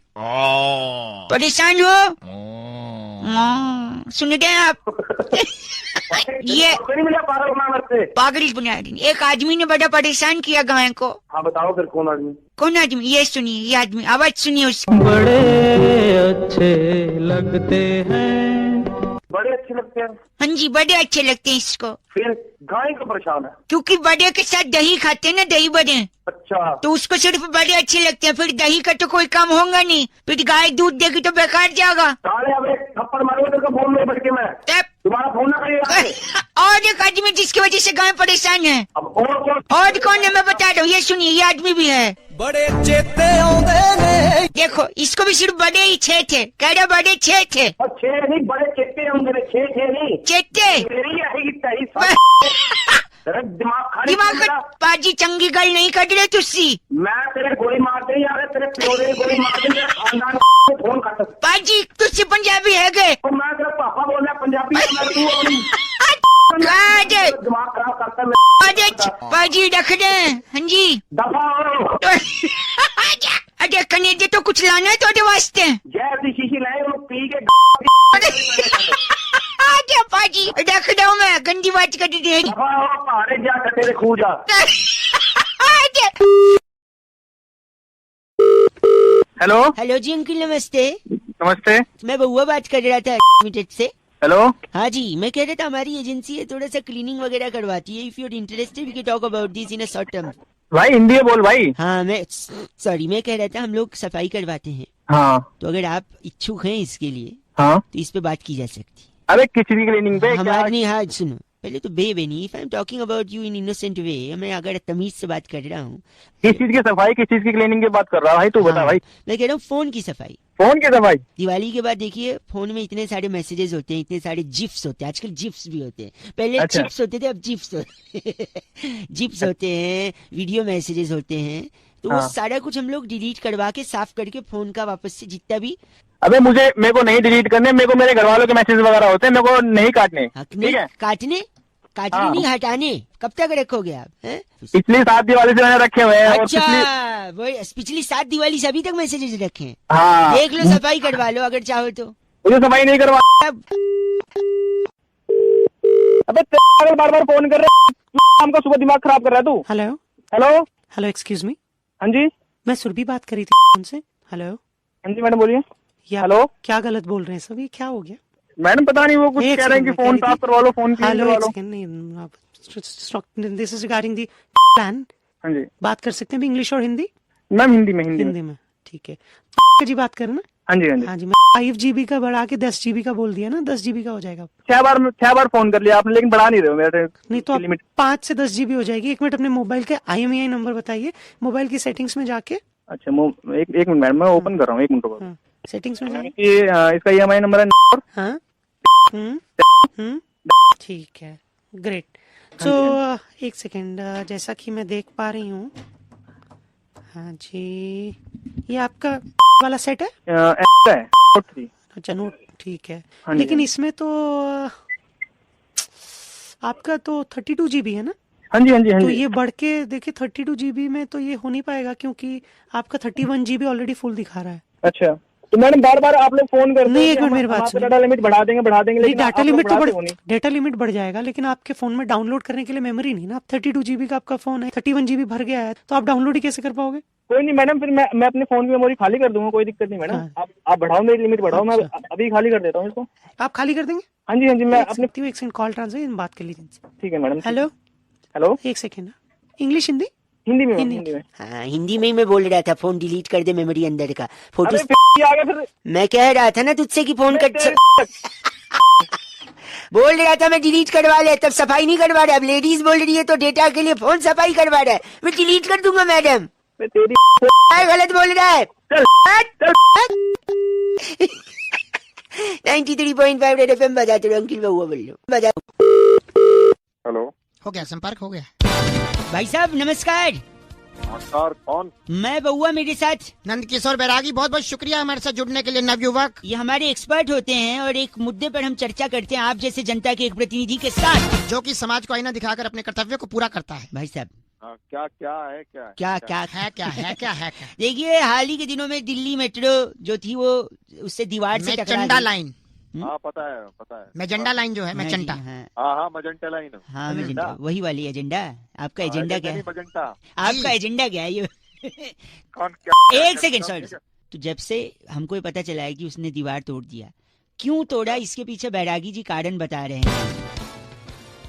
परेशान हो? सुन रहे हैं आप? ये नहीं मिला पागल बना से। पागल बना दी। एक आदमी ने बड़ा परेशान किया गाय को। हाँ बताओ फिर कौन आदमी? कौन आदमी? ये सुनिए, ये आदमी आवाज सुनिए उसकी। बड़े अच्छे लगते हैं। बड़े अच्छे लगते हैं? हाँ जी बड़े अच्छे लगते हैं इसको। फिर गाय को परेशान है? क्योंकि बड़े के साथ दही खाते हैं ना, दही बड़े, अच्छा तो उसको सिर्फ बड़े अच्छे लगते हैं। फिर दही का तो कोई काम होगा नहीं, फिर गाय दूध देगी तो बेकार जाएगा। साले अब एक थप्पड़ मारूंगा तेरे को फोन में बैठ के मैं। तब तुम्हारा फोन ना करिएगा। और एक आदमी जिसकी वजह से गाय परेशान है। अब और कौन है मैं बता रहा हूँ, ये सुनिए, ये आदमी भी है। बड़े चेते आउंदे ने। देखो इसको भी सिर्फ बड़े ही 6 थे, कह रहे बड़े 6 थे। और 6 नहीं, बड़े चेते होंगे, 6 नहीं। चेते तेरी आएगी तेरी तेरा दिमाग खाली दिमाग तेरा। का पाजी चंगी गल नहीं कर रहे तुसी। मैं तेरे गोली मारते ही आ रहा, तेरे प्यो ने गोली मार दी, तेरे खानदान को फोन काट। पाजी तुझसे पंजाबी है गए। तो मैं तेरा पापा बोल रहा पंजाबी में, तू अपनी अजय दिमाग खराब करता है मेरा। अजय पाजी रख दे। हाँ जी दफा हो। अजय कनेजे तो कुछ लाना है तो वास्ते। जैसी शीशी लाए वो पी के अजय पाजी रख दो, मैं गंदी बात कर दी। दफा हो, पहाड़े जा कटे खू जा। हेलो हेलो जी अंकल नमस्ते, नमस्ते। मैं बउआ बात कर रहा था लिमिटेड से। हेलो हाँ जी, मैं कह रहा था हमारी एजेंसी है थोड़ा सा क्लीनिंग वगैरह करवाती है। If you are interested we can talk about this in a short term. भाई हिंदी में बोल भाई। हाँ मैं सॉरी, मैं कह रहा था हम लोग सफाई करवाते हैं, हाँ तो अगर आप इच्छुक हैं इसके लिए हाँ। तो इस पे बात की जा सकती अबे किसी की क्लीनिंग पे है। क्या? हमारी नहीं, हाँ सुनो पहले तो बे नहीं, if I am talking about you in innocent way, मैं अगर तमीज से बात कर रहा हूँ। किस चीज की सफाई, किस चीज की क्लीनिंग की बात कर रहा है भाई? तू बता हाँ, भाई। मैं कह रहा हूँ फोन की सफाई। फोन की सफाई? दिवाली के बाद देखिए फोन में इतने सारे मैसेजेस होते हैं, इतने सारे जिप्स होते हैं, आजकल जिप्स भी होते हैं, पहले अच्छा। चिप्स होते थे अब जिप्स जिप्स होते हैं, वीडियो मैसेजेस होते हैं, तो वो हाँ। सारा कुछ हम लोग डिलीट करवा के साफ करके फोन का वापस से जितना भी अबे मेरे को नहीं डिलीट करने, मेरे को मेरे घर वालों के मैसेज वगैरह होते हैं, मेरे को नहीं काटने। हकने ठीक है? काटने हाँ। नहीं हटाने। कब तक रखोगे आप हैं? पिछली 7 दिवाली से मैंने रखे हुए हैं और पिछली। अच्छा वो पिछली 7 दिवाली से अभी तक मैसेजेस रखे हैं। हाँ देख लो सफाई करवा लो अगर चाहो तो। मुझे सफाई नहीं करवा। अब अबे बार बार फोन कर रहे शाम को, सुबह दिमाग खराब कर रहा है तू। Hello hello hello excuse me, हाँ जी। मैं सुरभि बात करी थी उनसे। हेलो हाँ जी मैडम बोलिए। ये आप हेलो क्या गलत बोल रहे हैं सब, ये क्या हो गया? मैडम पता नहीं वो कुछ एक कह रहे हैं कि सेकंड, मैं फोन कह रही साफ थी- करवा लो, फोन क्लीन हेलो करवा एक लो। सेकंड, नहीं आप this is regarding the plan. हाँ जी बात कर सकते हैं भी इंग्लिश और हिंदी? मैम हिंदी में, हिंदी में। हिंदी में ठीक है जी, बात करें ना। हाँ जी हाँ जी। हाँ जी, मैं 5 GB का बढ़ा के 10 GB का बोल दिया ना, 10 GB का हो जाएगा। 6 बार फोन कर लिया आपने, लेकिन बढ़ा नहीं रहे हो मेरे। नहीं तो लिमिट 5 से 10 GB हो जाएगी। 1 मिनट अपने मोबाइल के IMEI नंबर बताइए, मोबाइल की सेटिंग्स में जाके। अच्छा एक मिनट मैडम, मैं ओपन कर रहा हूँ, 1 मिनट रुको। सेटिंग्स में जाइए। इसका EMI नंबर है। हाँ ठीक है, ग्रेट। तो एक सेकेंड, जैसा कि मैं देख पा रही हूँ, हाँ जी ये आपका वाला सेट है। है Note 3। अच्छा नोट ठीक है, हाँ जी, लेकिन हाँ। इसमें तो आपका तो 32 GB है ना। हाँ जी हाँ जी हाँ तो जी। ये बढ़ के देखिए 32 GB में तो ये हो नहीं पाएगा, क्योंकि आपका 31 GB ऑलरेडी फुल दिखा रहा है। अच्छा तो मैडम बार बार आप लोग फोन करते नहीं, हैं एक कि मिनट हम मेरी बात आपका सुनिए। डाटा लिमिट बढ़ा देंगे लेकिन डाटा आप लोग लिमिट तो बढ़ाते हो नहीं। डेटा लिमिट बढ़ जाएगा, लेकिन आपके फोन में डाउनलोड करने के लिए मेमोरी नहीं ना। 32 GB का आपका फोन है, 31 GB भर गया है, तो आप डाउनलोड ही कैसे कर पाओगे? कोई नहीं मैडम, फिर मैं अपने फोन की मेमोरी खाली कर दूंगा, कोई दिक्कत नहीं मैडम। हाँ। आप बढ़ाओ, मेरी लिमिट बढ़ाओ, मैं अच्छा। अभी खाली कर देता हूँ इसको। आप खाली कर देंगे? हाँ जी मैं अपने। एक सेकंड कॉल ट्रांसफर बात कर लीजिए। ठीक है मैडम। हेलो हेलो एक सेकंड, इंग्लिश हिंदी? हिंदी में, हिंदी। हिंदी में। हाँ हिंदी में ही मैं बोल रहा था, फोन डिलीट कर दे मेमोरी अंदर का फोटो। अरे फिर आ गया फिर। मैं कह रहा था ना तुझसे कि फोन कर बोल रहा था मैं डिलीट करवा ले, तब सफाई नहीं करवा रहा। अब लेडीज बोल रही है तो डेटा के लिए फोन सफाई करवा रहा है। मैं डिलीट कर दूंगा मैडम। तेरी गलत बोल रहा है। चल चल 93.5 रेड FM बजाते रहो अंकिल बउआ बोल लो बजा। हेलो हो गया, संपर्क हो गया। भाई साहब नमस्कार, नमस्कार, कौन? मैं बउआ, मेरे साथ नंद किशोर बैरागी, बहुत बहुत शुक्रिया हमारे साथ जुड़ने के लिए नवयुवक। ये हमारे एक्सपर्ट होते हैं और एक मुद्दे पर हम चर्चा करते हैं आप जैसे जनता के एक प्रतिनिधि के साथ, जो कि समाज को आईना दिखाकर अपने कर्तव्य को पूरा करता है। भाई साहब क्या क्या है क्या क्या है क्या देखिए हाल ही के दिनों में दिल्ली मेट्रो जो थी वो उससे दीवार से टकरा मेचंडा गई। लाइन, हाँ पता है मेजेंडा लाइन जो है, हाँ जी, मेचंडा। हाँ हाँ मजेंटा लाइन। हाँ मेजेंडा, वही वाली एजेंडा। आपका एजेंडा क्या है? मजेंटा आपका एजेंडा क्या है ये? कौन क्या? एक सेकंड सॉरी। तो जब से हमको ये पता चला है कि उसने दीवार तोड़ दिया, क्यों तोड़ा इसके पीछे बैरागी जी कारण बता रहे हैं।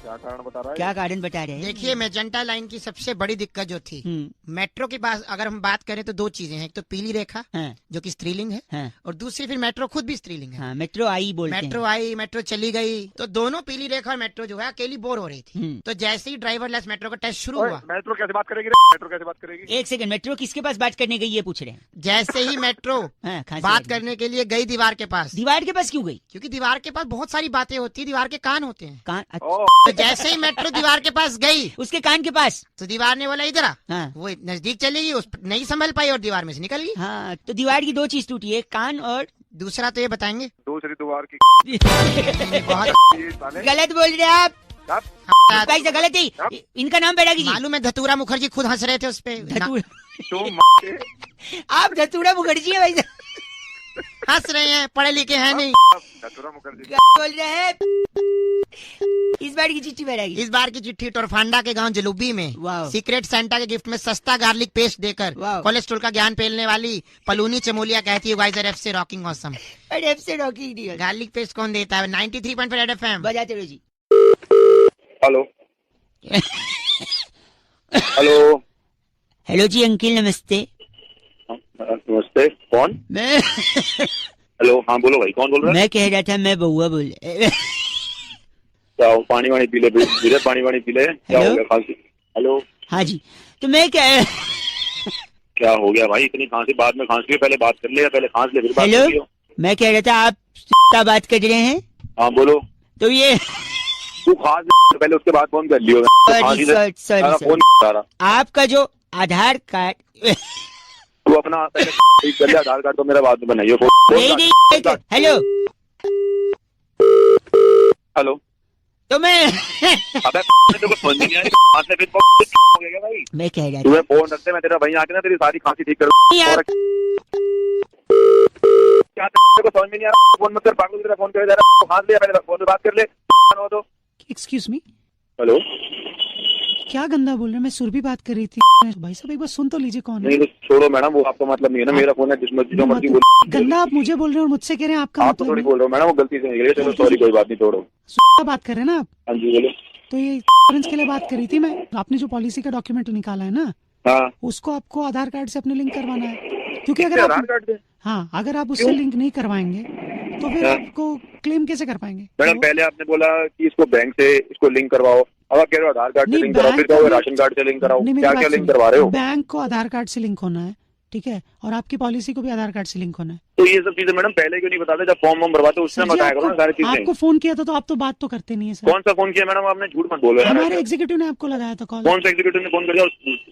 क्या कारण बता रहा है? क्या कारण बता रहे हैं? देखिए मेजेंटा लाइन की सबसे बड़ी दिक्कत जो थी, मेट्रो के पास अगर हम बात करें तो दो चीजें हैं। एक तो पीली रेखा हाँ, जो कि स्त्रीलिंग है, हाँ, और दूसरी फिर मेट्रो खुद भी स्त्रीलिंग है। हाँ, मेट्रो आई बोलते मेट्रो हैं। आई, मेट्रो चली गई, तो दोनों पीली रेखा और मेट्रो जो है अकेली बोर हो रही थी। तो जैसे ही ड्राइवरलेस मेट्रो का टेस्ट शुरू हुआ, मेट्रो कैसे बात करेगी रे? मेट्रो कैसे बात करेगी? एक सेकंड, मेट्रो किसके पास बात करने गई ये पूछ रहे हैं? जैसे ही मेट्रो हाँ, खांसी बात लग रही। करने के लिए गई दीवार के पास, दीवार के पास क्यों गई? क्योंकि दीवार के पास बहुत सारी बातें होती है, दीवार के कान होते हैं। कान अच्छा, ओ तो जैसे ही मेट्रो दीवार के पास गई उसके कान के पास। तो दीवार ने बोला इधर आ, हाँ, वो नजदीक चली गई, उस नहीं संभल पाई और दीवार में से निकल गई। हाँ, तो दीवार की दो चीज टूटी, एक कान और दूसरा तो ये बताएंगे दूसरी दीवार की बहुत ये साले। गलत बोल रहे हैं आप। भाई से गलती, इनका नाम बैरागी जी। मालूम है धतूरा मुखर्जी खुद हंस रहे थे उस पे। तो आप धतूरा मुखर्जी है भाई साहब, हंस रहे हैं, पढ़े लिखे हैं नहीं। धतूरा मुखर्जी क्या बोल रहे हैं? इस बार की चिट्ठी बैरागी। इस बार की चिट्ठी टोरफांडा के गांव जलूबी में वाह। सीक्रेट सेंटा के गिफ्ट में सस्ता गार्लिक पेस्ट देकर वाह। कोलेस्ट्रॉल का ज्ञान फैलने वाली पलूनी चमोलिया कहती है गाइस एफ से रॉकिंग ऑसम। अरे एफ से रॉकी डियर। गार्लिक पेस्ट कौन देता है? 93.5 रेड एफएम बजाते रहो जी। हेलो हेलो हेलो जी अंकिल नमस्ते। नमस्ते, कौन? मैं हेलो, हाँ बोलो भाई, कौन बोल रहा है? मैं कह रहा था, मैं बउआ बोल क्या हो, पानी वानी पी ले, धीरे पानी वानी पी ले, क्या हेलो? हो गया खांसी? हेलो, हाँ जी, तो मैं क्या क्या हो गया भाई, इतनी खांसी? बाद में खांसी, पहले बात कर ले, या पहले खांस ले फिर बात हेलो? करियो। मैं कह रहा था आप क्या बात कर रहे हैं? हाँ बोलो, तो ये तू खांस ले, पहले उसके बाद फोन कर लियो। खांसी से सारा फोन सारा आपका जो आधार कार्ड तू अपना पहले ठीक कर ले, आधार कार्ड तो मेरा बाद में बनाइयो। नहीं, हेलो हेलो, तो मैं अबे तेरे को समझ नहीं आई, खांस ले फिर हो गया भाई। मैं कह रहा था तुम्हें फोन रखते, मैं तेरा भाई आके ना तेरी सारी खांसी ठीक कर दूं। यार। और क्या तेरे को समझ में नहीं आ रहा? फोन मत कर, पागल की तरह फोन करे जा रहा है। खांस ले, पहले फोन पे बात कर ले। तो एक्सक्यूज मी, हेलो, क्या गंदा बोल रहे हैं? मैं सुरभि बात कर रही थी। भाई साहब एक बार सुन तो लीजिए कौन है। नहीं तो छोड़ो मैडम, वो आपका मतलब नहीं है ना, मेरा फोन है, जिसमें जो मर्जी बोल। गंदा आप मुझे बोल रहे हैं और मुझसे कह रहे हैं आपका आप तो थोड़ी मतलब बोल रहे हो मैडम, वो गलती से निकल गया। चलो सॉरी, कोई बात नहीं, छोड़ो। बात कर रहे हैं ना आप? हाँ जी बोलो। तो ये इंश्योरेंस के लिए बात करी थी मैं। आपने जो पॉलिसी का डॉक्यूमेंट निकाला है ना, हाँ, उसको आपको आधार कार्ड से अपने लिंक करवाना है, क्योंकि अगर आधार आप कार्ड से? हाँ, अगर आप उससे लिंक नहीं करवाएंगे तो फिर हाँ। आपको क्लेम कैसे कर पाएंगे? मैडम तो- पहले आपने बोला कि इसको बैंक से इसको लिंक करवाओ, अब आप कह रहे हो आधार कार्ड से नहीं, लिंक कराओ, फिर बैंक कहोगे को- राशन कार्ड से लिंक कराओ। नहीं, मेरी क्या बात क्या लिंक सुनिए। करवा रहे हो? बैंक को आधार कार्ड से लिंक होना है, ठीक है, और आपकी पॉलिसी को भी आधार कार्ड से लिंक होना है। तो ये सब चीजें मैडम पहले क्यों नहीं बताते? जब फॉर्म वॉर्म भरवाते उससे सर जी, बताया करो ना सारी चीजें। आपको फोन किया था तो आप तो बात तो करते नहीं है सर। कौन सा फोन किया मैडम आपने? झूठ मत बोलो यार। हमारे एग्जीक्यूटिव ने आपको लगाया था कॉल। कौन सा एग्जीक्यूटिव ने फोन कर दिया?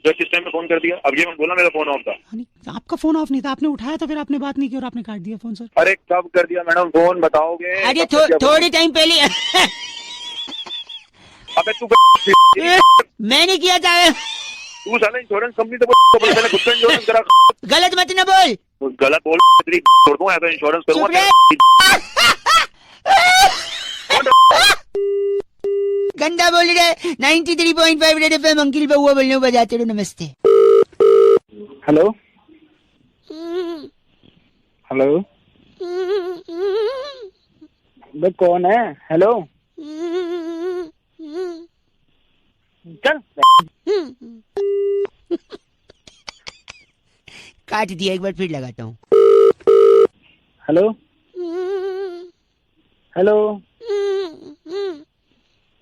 जस्ट इस टाइम में फोन कर दिया। अब ये मत बोला मेरा फोन ऑफ था। आपका फोन ऑफ नहीं था, आपने उठाया तो फिर आपने बात नहीं की और आपने काट दिया फोन सर। अरे कब कर दिया मैडम फोन, बताओगे? अरे कब कर दिया फोन? थोड़े टाइम पहले अबे तू मैंने किया था। तू साला इंश्योरेंस कंपनी से बोल, मैंने खुद का इंश्योरेंस करा। गलत मत न बोल। गलत बोल, तेरी छोड़ दूंगा, ऐसा इंश्योरेंस चुप करूंगा। गंदा बोल रहे। 93.5 रेड एफएम अंकिल बउआ बोल रहे हो, बजाते रहो। नमस्ते। हेलो हेलो, बे कौन है? हेलो चल, काट दिया, एक बार फिर लगाता हूँ। हेलो हेलो,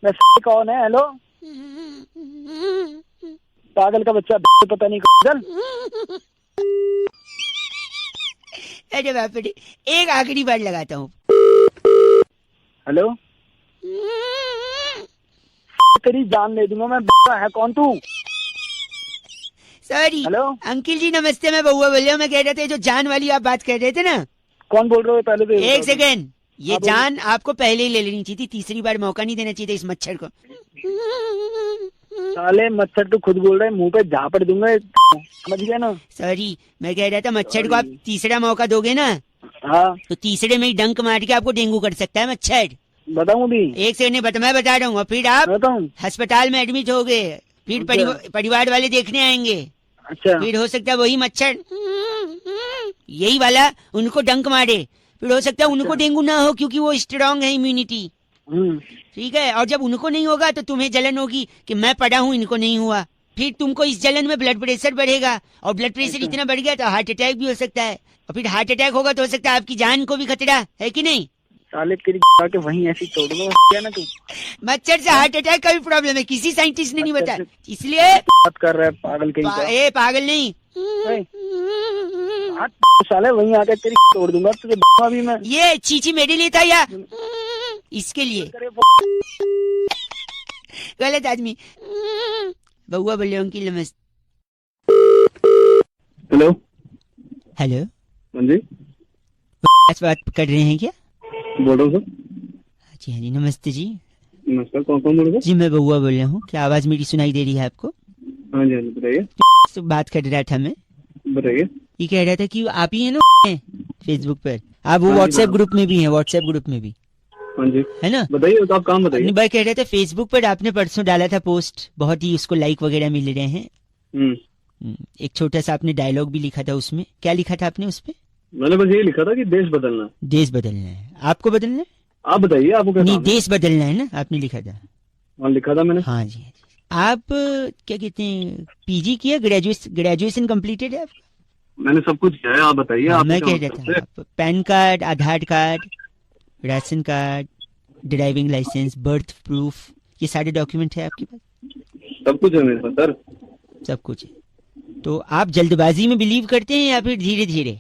बे कौन है? हेलो, पागल का बच्चा, पता नहीं। चल, अरे बाप रे, एक आखिरी बार लगाता हूँ। हेलो, तेरी जान ले दूंगा मैं। है कौन तू? सॉरी हेलो, अंकिल जी नमस्ते, मैं बउआ बोल रहा हूँ। मैं कह रहे थे जो जान वाली आप बात कर रहे थे ना। कौन बोल रहे हो? पहले तो एक सेकेंड, ये हाँ, बोलो। जान आपको पहले ही ले लेनी चाहिए थी, तीसरी बार मौका नहीं देना चाहिए था इस मच्छर को। साले मच्छर तो खुद बोल रहे हैं, मुंह पे झापड़ दूंगा, समझ गया ना? सॉरी, मैं कह रहा था मच्छर को आप तीसरा मौका दोगे ना, हाँ, तो तीसरे में ही डंक मार के आपको डेंगू कर सकता है मच्छर। बताऊं भी? एक सेकंड, मैं बता रहा हूँ। और फिर आप बताऊं? अस्पताल में एडमिट हो गए, फिर परिवार वाले देखने आएंगे, अच्छा, फिर हो सकता है वही मच्छर यही वाला उनको डंक मारे, फिर हो सकता है उनको डेंगू ना हो क्योंकि वो स्ट्रांग है इम्यूनिटी। ठीक है, और जब उनको नहीं होगा तो तुम्हें जलन होगी कि मैं पड़ा हूँ, इनको नहीं हुआ। फिर तुमको इस जलन में ब्लड प्रेशर बढ़ेगा, और ब्लड प्रेशर इतना बढ़ गया तो हार्ट अटैक भी हो सकता है, और फिर हार्ट अटैक होगा तो हो सकता है आपकी जान को भी खतरा है कि नहीं। साले तेरी के वहीं ऐसी तोड़ दूंगा, क्या ना तू? मच्छर से हार्ट अटैक का भी प्रॉब्लम है, किसी साइंटिस्ट ने नहीं बताया, इसलिए बात कर रहा है पागल कहीं का। पागल नहीं, साले वहीं आकर तेरी तोड़ दूंगा तुझे अभी मैं। ये चीची मेरे लिए था या इसके लिए? गलत आदमी। बउआ बोले अंकिल नमस्ते। हेलो हेलो, हाँ जी, आज बात कर रहे हैं क्या? बोल रहा हूँ सर। जी हाँ जी, नमस्ते जी। नमस्कार, कौन कौन बोल रहे? जी मैं बउआ बोल रहा हूँ, क्या आवाज मेरी सुनाई दे रही है आपको? हाँ जी, हाँ जी, बताइए तो बात कर रहा था मैं, बताइए। ये कह रहा था कि आप ही है ना फेसबुक पर, आप वो हाँ जी, व्हाट्सएप हाँ। ग्रुप में भी हैं, व्हाट्सएप ग्रुप में भी हाँ जी, है ना? बताइए, तो आप काम बताइए। अपनी भाई कह रहे थे फेसबुक पर आपने परसों डाला था पोस्ट, बहुत ही उसको लाइक वगैरह मिल रहे हैं। एक छोटा सा आपने डायलॉग भी लिखा था उसमें, क्या लिखा था आपने उसपे? मैंने बस यही लिखा था कि देश बदलना। देश बदलना है, आपको बदलना है? आप बताइए, आपको क्या नहीं, काम है? देश बदलना है ना, आपने लिखा था। हाँ, लिखा था मैंने। हाँ जी, हाँ जी। आप क्या कहते हैं, पीजी किया, ग्रेजुएशन कंप्लीटेड है आपका? मैंने सब कुछ किया है, आप बताइए। हाँ, आप मैं कह रहा था, आप PAN card, Aadhaar card, ration card, driving licence, birth proof, ये सारे डॉक्यूमेंट है आपके पास? सब कुछ है मेरे पास सर। सब कुछ है। तो आप जल्दबाजी में बिलीव करते हैं या फिर धीरे धीरे?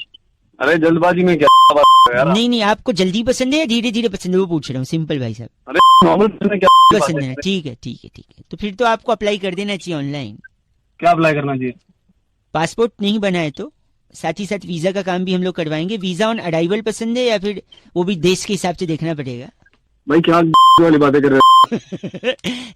अरे जल्दबाजी में क्या बात कर रहे हो यार? नहीं नहीं, आपको जल्दी पसंद है या धीरे धीरे पसंद है, वो पूछ रहा हूँ, सिंपल भाई साहब। अरे नॉर्मल क्या पसंद है, ठीक है ठीक है ठीक है। तो फिर तो आपको अप्लाई कर देना चाहिए ऑनलाइन। क्या अप्लाई करना चाहिए? पासपोर्ट नहीं बना है तो साथ ही साथ वीजा का काम भी हम लोग करवाएंगे। वीजा ऑन अराइवल पसंद है या फिर वो भी देश के हिसाब से देखना पड़ेगा? भाई क्या वाली बातें कर रहे हो?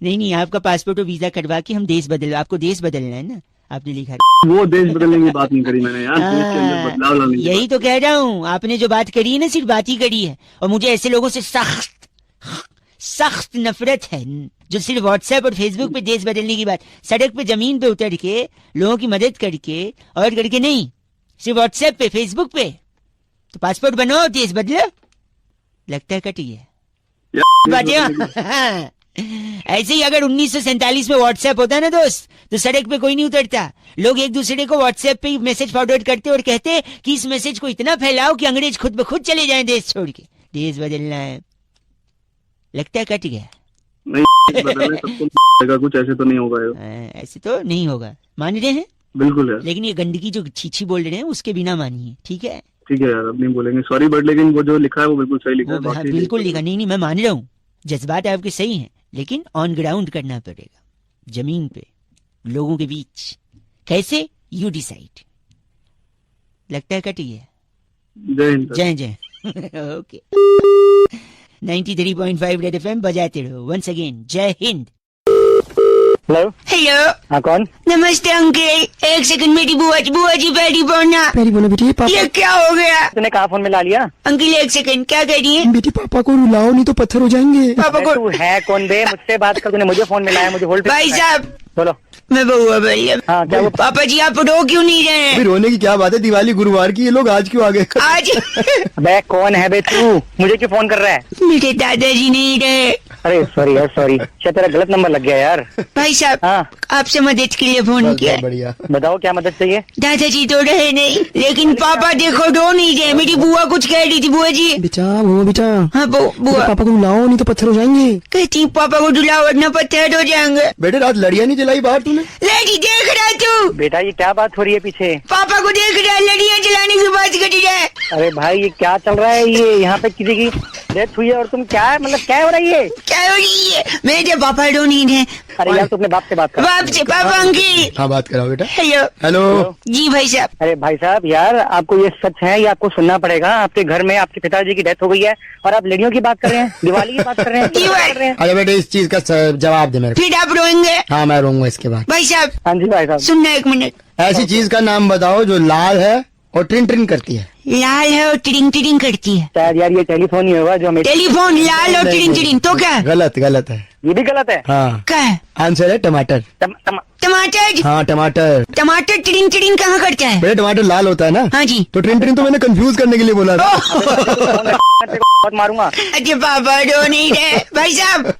नहीं नहीं, आपका पासपोर्ट और वीजा करवा के हम देश बदल, आपको देश बदलना है ना, आपने लिखा। वो देश बदलने की बात नहीं करी मैंने यार, देश के अंदर बदलाव लाने की यही तो कह रहा हूँ, आपने जो बात करी है ना, सिर्फ बात ही करी है। और मुझे ऐसे लोगों से सख्त सख्त नफरत है जो सिर्फ व्हाट्सएप और फेसबुक पे देश बदलने की बात, सड़क पे जमीन पे उतर के लोगों की मदद करके और करके नहीं, सिर्फ व्हाट्सएप पे फेसबुक पे। तो पासपोर्ट बनाओ, देश बदलो। लगता है कटी है बात। ऐसे ही अगर 1947 में व्हाट्सएप होता ना दोस्त, तो सड़क पे कोई नहीं उतरता। लोग एक दूसरे को व्हाट्सएप पे ही मैसेज फॉरवर्ड करते और कहते कि इस मैसेज को इतना फैलाओ कि अंग्रेज खुद ब खुद चले जाएं देश छोड़ के। देश बदलना है, लगता है कट गया। नहीं बदलने सबको कुछ ऐसे तो नहीं होगा। ऐसे तो नहीं होगा, मान रहे हैं? बिल्कुल यार। लेकिन ये गंदगी जो छीछी बोल रहे हैं उसके बिना मानिए, ठीक है? ठीक है यार, अब नहीं बोलेंगे सॉरी, बट लेकिन वो जो लिखा है वो बिल्कुल सही लिखा है। हाँ, बाकी बिल्कुल लिखा, नहीं नहीं मैं मान रहा हूँ, जज्बात आपके सही हैं, लेकिन ऑन ग्राउंड करना पड़ेगा, जमीन पे लोगों के बीच। कैसे? You decide. लगता है कटी है। जय हिंद। जय जय। ओके 93.5 रेड एफएम बजाते रहो। वंस अगेन जय हिंद। हेलो, हेलो, हाँ कौन? नमस्ते अंकल, एक सेकंड, मेरी बुआ जी पैरी बोलना। मेरी बोलो बेटी, ये क्या हो गया? तूने कहाँ फोन में ला लिया? अंकल एक सेकंड, क्या कह रही है? बेटी पापा को रुलाओ नहीं तो पत्थर हो जाएंगे। पापा को। तू है कौन बे? मुझसे बात कर, तूने मुझे फोन में लाया, मुझे होल्ड पे। भाई साहब, बोलो। मैं बउआ बोल रही हूँ। हाँ क्या वो? पापा जी आप रो क्यों नहीं रहे हैं? अभी रोने की क्या बात है, दिवाली गुरुवार की, ये लोग आज क्यों आ गए? आज बे कौन है बे तू? मुझे क्यों फोन कर रहा है? मेरे दादाजी नहीं रहे। अरे सॉरी यार, सॉरी, शायद तेरा गलत नंबर लग गया यार। भाई साहब, हाँ आपसे मदद के लिए फोन किया। बढ़िया। बताओ क्या मदद चाहिए? दादाजी तो रहे नहीं, लेकिन पापा देखो रो नहीं रहे। मेरी बुआ कुछ कह रही थी। बुआ जी। बेटा वो बेटा, हाँ बुआ पापा को रुलाओ नहीं तो पत्थर हो जाएंगे। कहती पापा को डुलाओ वरना पत्थर हो जाएंगे। बेटे रात लड़ियां नहीं जलाई बाहर तूने? लड़ी देख रहा तू? बेटा ये क्या बात हो रही है पीछे? पापा को देख रहा, लड़ियां जलाने की बात कर रहा है। अरे भाई ये क्या चल रहा है? ये यहाँ पे किसी की डेथ हुई है और तुम क्या है, मतलब क्या हो रहा है ये? क्या हो रही है? मेरे पापा रो नहीं रहे। अरे यार तू अपने बाप से बात कर। बाप से? पापा अंकल। हाँ बात कराओ बेटा। हेलो। हेलो। जी भाई साहब। अरे भाई साहब यार, आपको ये सच है, ये आपको सुनना पड़ेगा। आपके घर में आपके पिताजी की डेथ हो गई है और आप लड़ियों की बात कर रहे हैं, दिवाली की बात कर रहे हैं, जी क्या भाई। कर रहे हैं? अरे बेटे इस चीज का जवाब दे मेरे को। फिर आप रोएंगे? हाँ मैं रोऊंगा इसके बाद। भाई साहब। हाँ जी भाई साहब। सुनना एक मिनट। ऐसी चीज का नाम बताओ जो लाल है और ट्रिन ट्रिन करती है। लाल है और टिरिंग टिरिंग करती है। शायद यार ये टेलीफोन ही होगा जो हमें। टेलीफोन लाल और टिरिंग टिरिंग तो क्या? गलत गलत है। ये भी गलत है। हाँ क्या है? आंसर है टमाटर। टमाटर। हाँ टमाटर। टमाटर टिरिंग टिरिंग कहाँ करता है? बेटे टमाटर लाल होता है ना। हाँ जी। तो ट्रिन ट्रिन तो मैंने कंफ्यूज करने के लिए बोला था। बहुत मारूंगा। अरे पापा रो नहीं रहे। भाई साहब।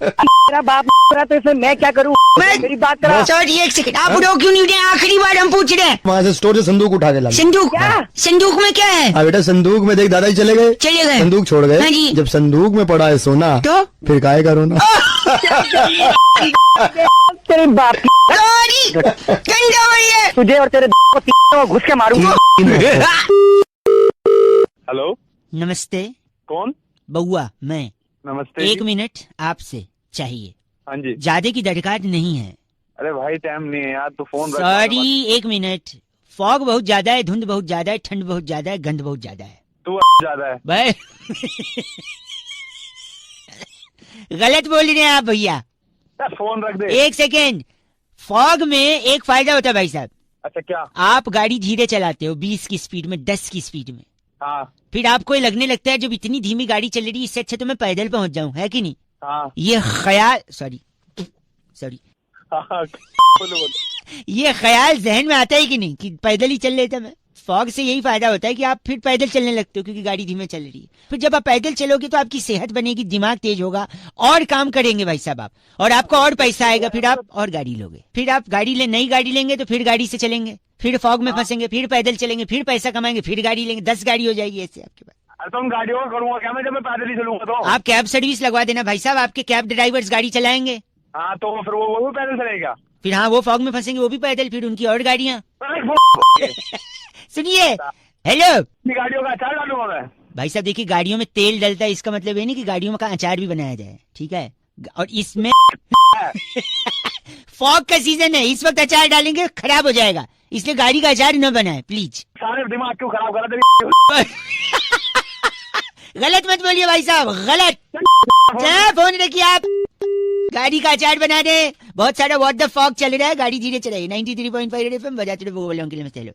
मेरा बाप रहा तो इसमें मैं क्या करूँ? मेरी बात करा। सॉरी एक सेकंड, आप रो क्यों नहीं रहे? आखिरी बार हम पूछ रहे हैं। वहाँ से स्टोर से संदूक उठा के ला। संदूक? संदूक में क्या है? हाँ बेटा संदूक में देख दादाजी चले गए। चले गए। संदूक छोड़ गए। हाँ जी। जब संदूक में पड़ा है सोना तो फिर काहे का रोना? तेरे बाप की सॉरी, गंदा हो रही है। तुझे और तेरे को तीनों घुस के मारूंगा। हेलो, नमस्ते। कौन? बउआ मैं। नमस्ते। एक मिनट आपसे चाहिए। हाँ जी। ज्यादा की दरकार नहीं है। अरे भाई टाइम नहीं है यार, तो फोन रख। सॉरी एक मिनट। फॉग बहुत ज्यादा है, धुंध बहुत ज्यादा है, ठंड बहुत ज्यादा है, गंध बहुत ज्यादा है। तू ज्यादा है भाई गलत बोल रहे हैं आप भैया। फोन रख दे। एक सेकेंड, फॉग में एक फायदा होता है भाई साहब। अच्छा क्या? आप गाड़ी धीरे चलाते हो 20 की स्पीड में, 10 की स्पीड में, हाँ फिर आपको ये लगने लगता है जब इतनी धीमी गाड़ी चल रही है इससे अच्छा तो मैं पैदल पहुंच जाऊं, है कि नहीं? हाँ ये ख्याल, सॉरी हाँ, बोलो बोलो। ये ख्याल जहन में आता है कि नहीं कि पैदल ही चल लेता मैं? फॉग से यही फायदा होता है कि आप फिर पैदल चलने लगते हो क्योंकि गाड़ी धीमे चल रही है। फिर जब आप पैदल चलोगे तो आपकी सेहत बनेगी, दिमाग तेज होगा, और काम करेंगे भाई साहब आप, और आपको और पैसा आएगा, फिर आप और गाड़ी लोगे, फिर आप नई गाड़ी लेंगे तो फिर गाड़ी से चलेंगे, फिर फॉग में फंसेंगे, फिर पैदल चलेंगे, फिर पैसा कमाएंगे, फिर गाड़ी लेंगे, 10 गाड़ी हो जाएगी ऐसे आपके पास। अरे तो गाड़ियों का करूंगा क्या मैं जब मैं पैदल ही चलूंगा तो? आप कैब सर्विस लगवा देना भाई साहब, आपके कैब ड्राइवर्स गाड़ी चलाएंगे। हाँ तो फिर वो भी पैदल चलेगा? फिर हाँ, वो फॉग में फंसेंगे, वो भी पैदल, फिर उनकी और गाड़ियां। सुनिए, हेलो, गाड़ियों का अचार डालूंगा मैं। भाई साहब देखिए, गाड़ियों में तेल डलता है, इसका मतलब ये नहीं कि गाड़ियों का अचार भी बनाया जाए, ठीक है? और इसमें फॉग का सीजन है, इस वक्त अचार डालेंगे खराब हो जाएगा, इसलिए गाड़ी का अचार न बनाए प्लीज। सारे दिमाग क्यों खराब करा तेरी? गलत मत बोलिए भाई साहब, गलत। चाहे फोन रखिए आप, गाड़ी का अचार बना दे। बहुत सारा व्हाट द फॉग चल रहा है, गाड़ी धीरे चलाइए। 93.5 रेड एफएम बजाते रहो, बोल रहा हूँ।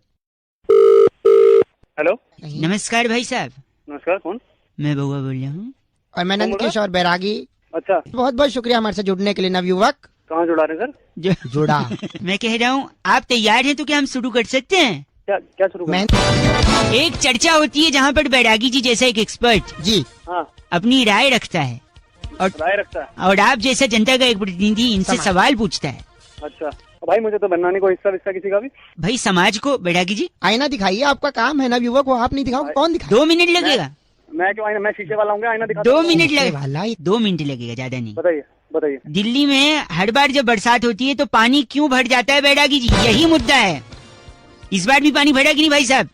हेलो नमस्कार भाई साहब। नमस्कार, कौन? मैं बउआ बोल रहा हूँ। और मैं नंद किशोर बैरागी। अच्छा, बहुत बहुत शुक्रिया हमारे साथ जुड़ने के लिए नवयुवक। कहाँ जुड़ा रहे सर? जुड़ा। मैं कह रहा हूँ आप तैयार हैं तो क्या हम शुरू कर सकते हैं? क्या शुरू मैं एक चर्चा होती है जहाँ पर बैरागी जी जैसा एक एक्सपर्ट जी हाँ अपनी राय रखता है, राय रखता है। और आप जैसा जनता का एक प्रतिनिधि इनसे सवाल पूछता है। अच्छा भाई, मुझे तो बनना नहीं कोई हिस्सा किसी का भी। भाई समाज को, बैरागी जी आईना दिखाइए, आपका काम है नवयुवक को, आप नहीं दिखाओगे कौन दिखाए? 2 मिनट लगेगा। मैं क्यों आईना? मैं शीशे वाला हूँ, आईना दिखा। 2 मिनट लगेगा, वाला 2 मिनट लगेगा, ज्यादा नहीं। बताइए बताइए। दिल्ली में हर बार जब बरसात होती है तो पानी क्यों भर जाता है बैरागी जी? यही मुद्दा है। इस बार भी पानी भरा कि नहीं भाई साहब?